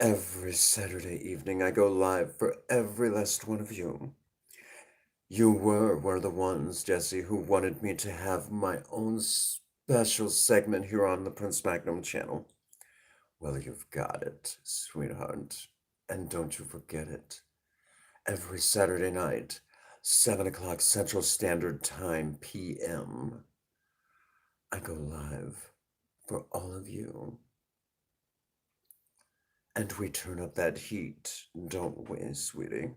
every Saturday evening I go live for every last one of you. You were one of the ones, Jesse, who wanted me to have my own special segment here on the Prince Magnum channel. Well, you've got it, sweetheart. And don't you forget it. Every Saturday night, 7 o'clock Central Standard Time, p.m., I go live for all of you. And we turn up that heat, don't we, sweetie?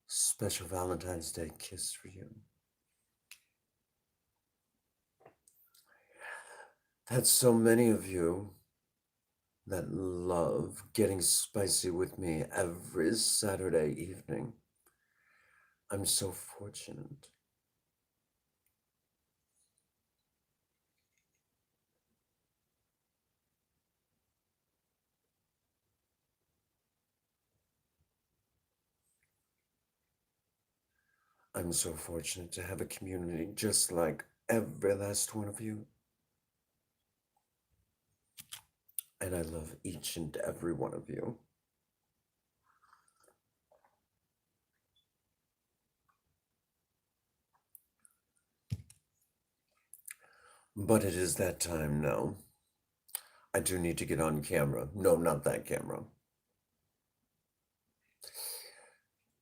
Special Valentine's Day kiss for you. That's so many of you that love getting spicy with me every Saturday evening. I'm so fortunate. I'm so fortunate to have a community just like every last one of you. and I love each and every one of you. But it is that time now. I do need to get on camera. No, not that camera.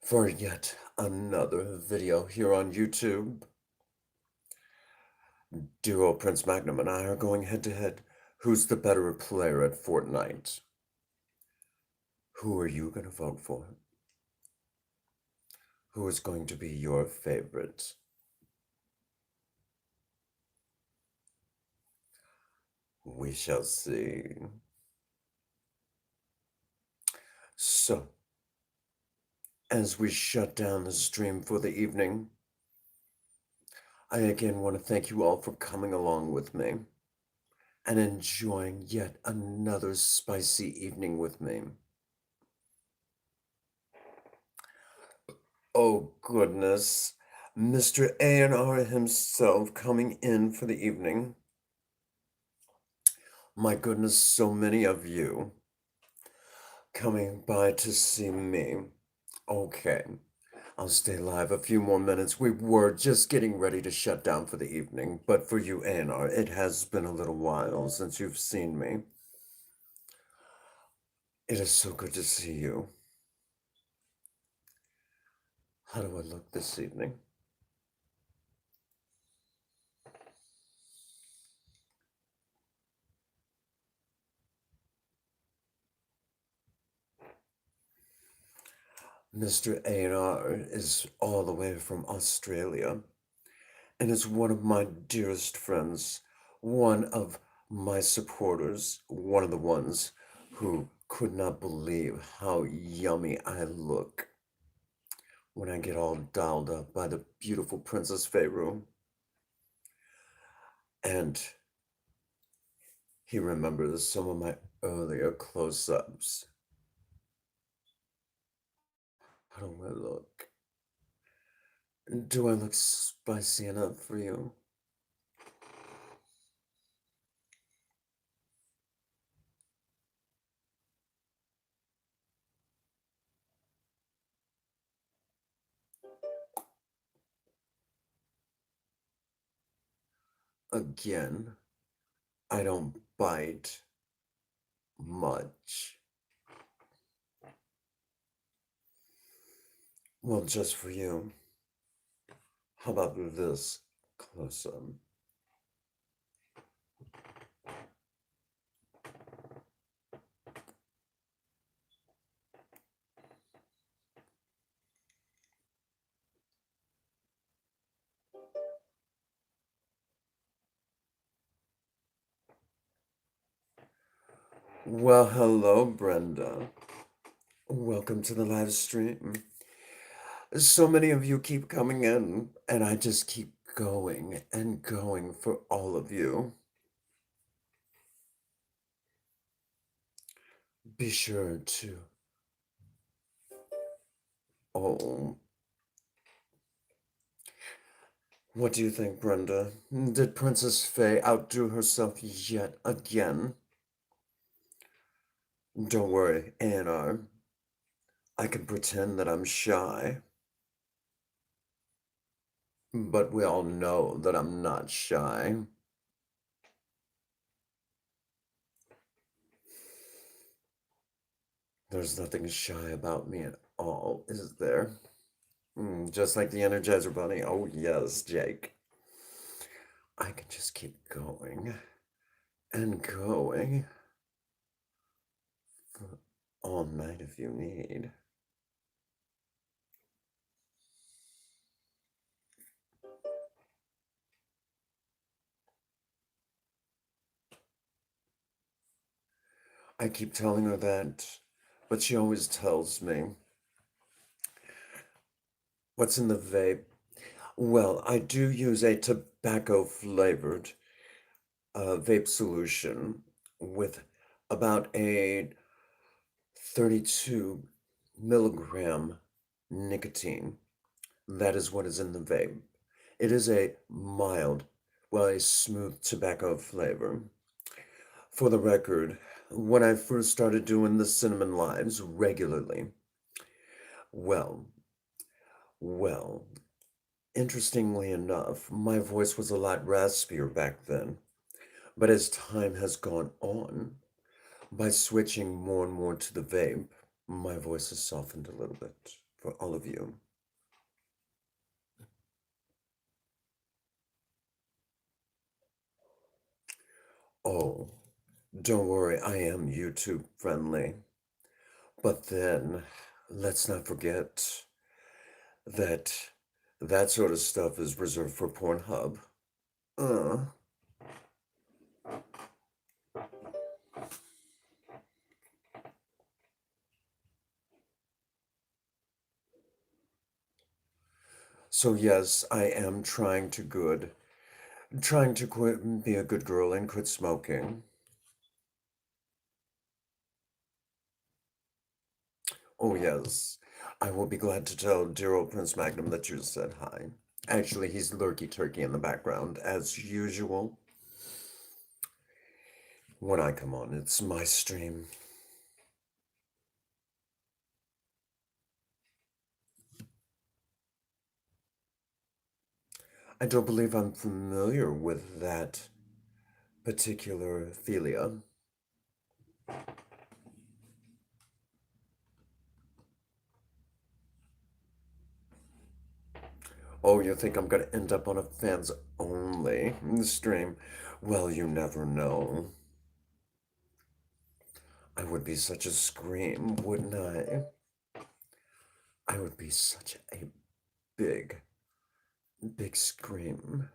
For yet another video here on YouTube. Duo Prince Magnum and I are going head to head. Who's the better player at Fortnite? Who are you going to vote for? Who is going to be your favorite? We shall see. So, as we shut down the stream for the evening, I again want to thank you all for coming along with me and enjoying yet another spicy evening with me. Oh goodness, Mr. A&R himself coming in for the evening. My goodness, so many of you coming by to see me. Okay, I'll stay live a few more minutes. We were just getting ready to shut down for the evening, but for you, A&R, it has been a little while since you've seen me. It is so good to see you. How do I look this evening? Mr. A&R is all the way from Australia and is one of my dearest friends, one of my supporters, one of the ones who could not believe how yummy I look when I get all dolled up by the beautiful Princess Pharaoh. And he remembers some of my earlier close-ups. How do I look? Do I look spicy enough for you? Again, I don't bite much. Well, just for you. How about this close-up? Well, hello, Brenda. Welcome to the live stream. So many of you keep coming in, and I just keep going and going for all of you. Be sure to. Oh, what do you think, Brenda? Did Princess Faye outdo herself yet again? Don't worry, Anna. I can pretend that I'm shy, but we all know that I'm not shy. There's nothing shy about me at all, is there? Just like the Energizer Bunny. Oh, yes, Jake. I can just keep going and going for all night if you need. I keep telling her that, but she always tells me. What's in the vape? Well, I do use a tobacco flavored vape solution with about a 32 milligram nicotine. That is what is in the vape. It is a mild, well, a smooth tobacco flavor. For the record, when I first started doing the Cinnamon Lives regularly, well, well, interestingly enough, my voice was a lot raspier back then. But as time has gone on, by switching more and more to the vape, my voice has softened a little bit for all of you. Oh, don't worry, I am YouTube friendly. But then, let's not forget that that sort of stuff is reserved for Pornhub. Uh, so yes, I am trying to quit, be a good girl and quit smoking. Oh yes, I will be glad to tell dear old Prince Magnum that you said hi. Actually, he's lurky turkey in the background, as usual. When I come on, it's my stream. I don't believe I'm familiar with that particular philia. Oh, you think I'm gonna end up on a fans only stream? Well, you never know. I would be such a scream, wouldn't I? I would be such a big, big scream.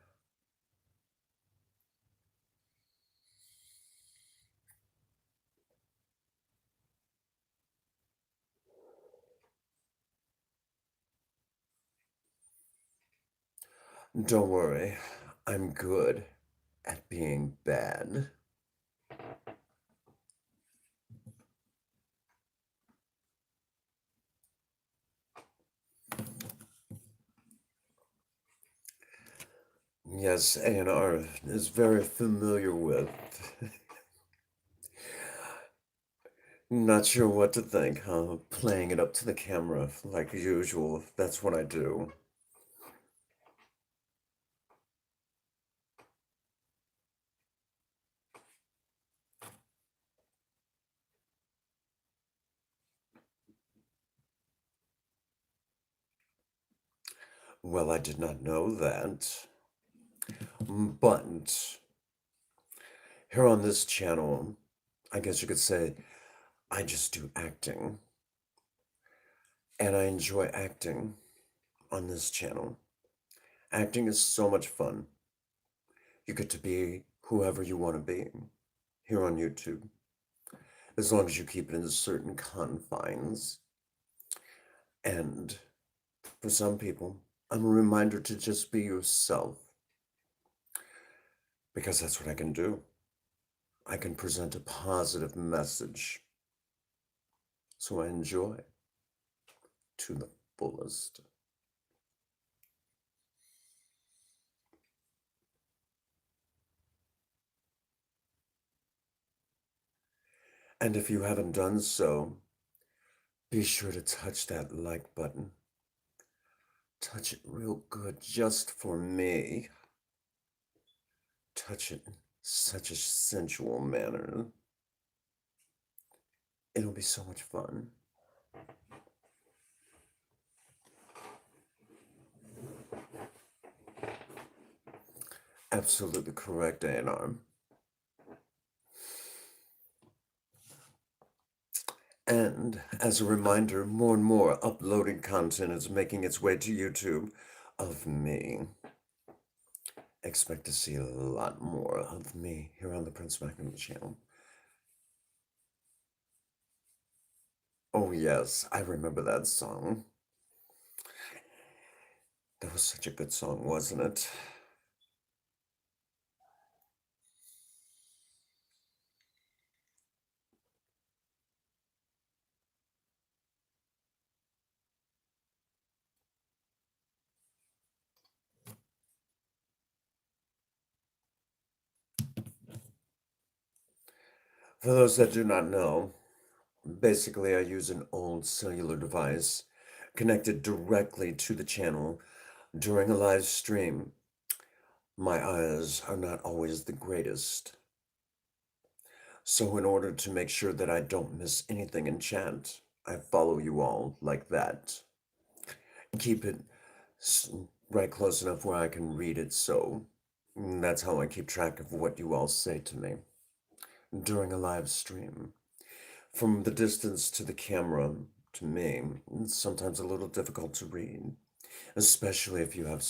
Don't worry, I'm good at being bad. Yes, A&R is very familiar with. Not sure what to think, huh? Playing it up to the camera like usual. That's what I do. Well, I did not know that. But here on this channel, I guess you could say I just do acting. And I enjoy acting on this channel. Acting is so much fun. You get to be whoever you want to be here on YouTube, as long as you keep it in certain confines. And for some people, I'm a reminder to just be yourself, because that's what I can do. I can present a positive message. So I enjoy to the fullest. And if you haven't done so, be sure to touch that like button. Touch it real good just for me. Touch it in such a sensual manner. It'll be so much fun. Absolutely correct, A&R. And as a reminder, more and more uploaded content is making its way to YouTube of me. Expect to see a lot more of me here on the Prince Magnum channel. Oh yes, I remember that song. That was such a good song, wasn't it? For those that do not know, basically I use an old cellular device connected directly to the channel during a live stream. My eyes are not always the greatest. So, in order to make sure that I don't miss anything in chat, I follow you all like that. Keep it right close enough where I can read it, so that's how I keep track of what you all say to me during a live stream. From the distance to the camera, to me, it's sometimes a little difficult to read, especially if you have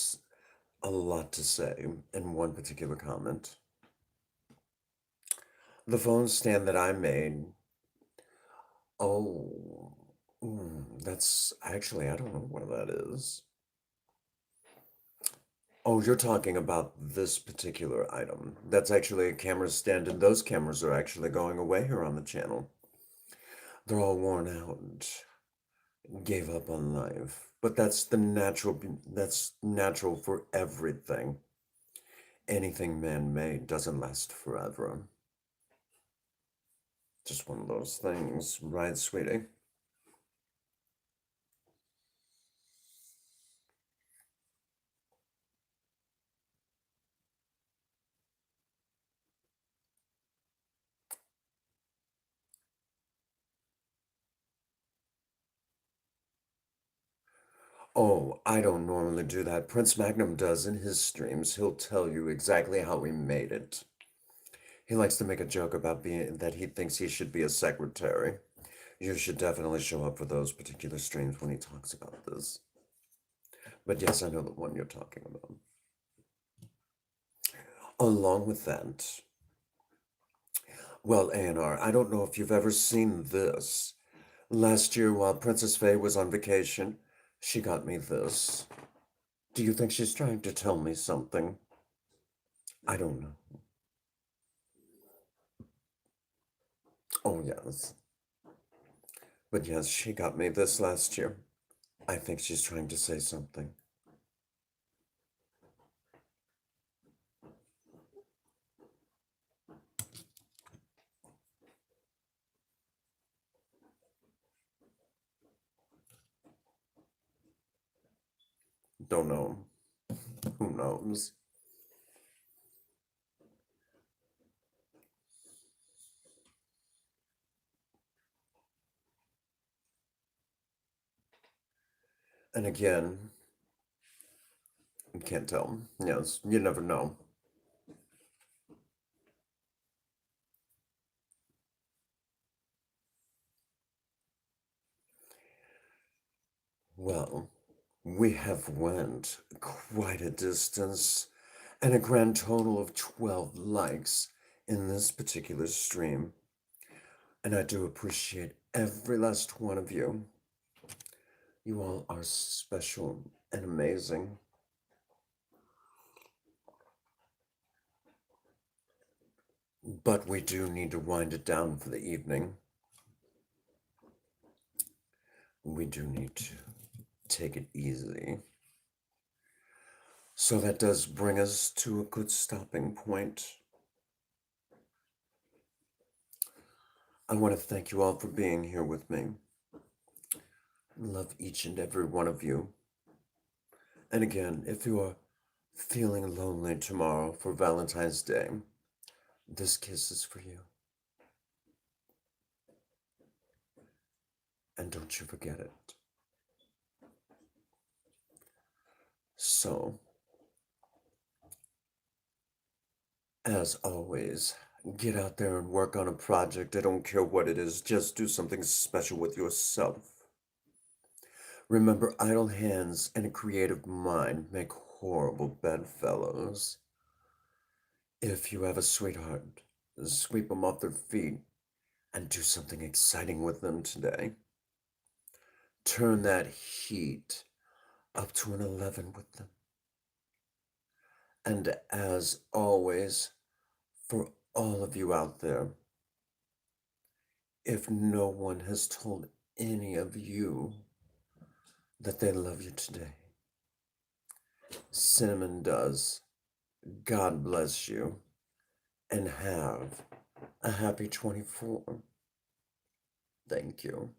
a lot to say in one particular comment. The phone stand that I made, oh, that's actually, I don't know where that is. Oh, you're talking about this particular item. That's actually a camera stand, and those cameras are actually going away here on the channel. They're all worn out, gave up on life. But that's natural for everything. Anything man-made doesn't last forever. Just one of those things, right, sweetie? Oh, I don't normally do that. Prince Magnum does in his streams. He'll tell you exactly how he made it. He likes to make a joke about being that he thinks he should be a secretary. You should definitely show up for those particular streams when he talks about this. But yes, I know the one you're talking about. Along with that, well, A&R, I don't know if you've ever seen this. Last year, while Princess Faye was on vacation, she got me this. Do you think she's trying to tell me something? I don't know. Oh, yes. But yes, she got me this last year. I think she's trying to say something. Don't know. Who knows? And again, you can't tell. Yes, you never know. Well, we have went quite a distance and a grand total of 12 likes in this particular stream. And I do appreciate every last one of you. You all are special and amazing. But we do need to wind it down for the evening. We do need to take it easy. So that does bring us to a good stopping point. I want to thank you all for being here with me. Love each and every one of you. And again, if you are feeling lonely tomorrow for Valentine's Day, this kiss is for you. And don't you forget it. So, as always, get out there and work on a project. I don't care what it is, just do something special with yourself. Remember, idle hands and a creative mind make horrible bedfellows. If you have a sweetheart, sweep them off their feet and do something exciting with them today. Turn that heat up to an 11 with them. And as always, for all of you out there, if no one has told any of you that they love you today, Cinnamon does. God bless you, and have a happy 24. Thank you.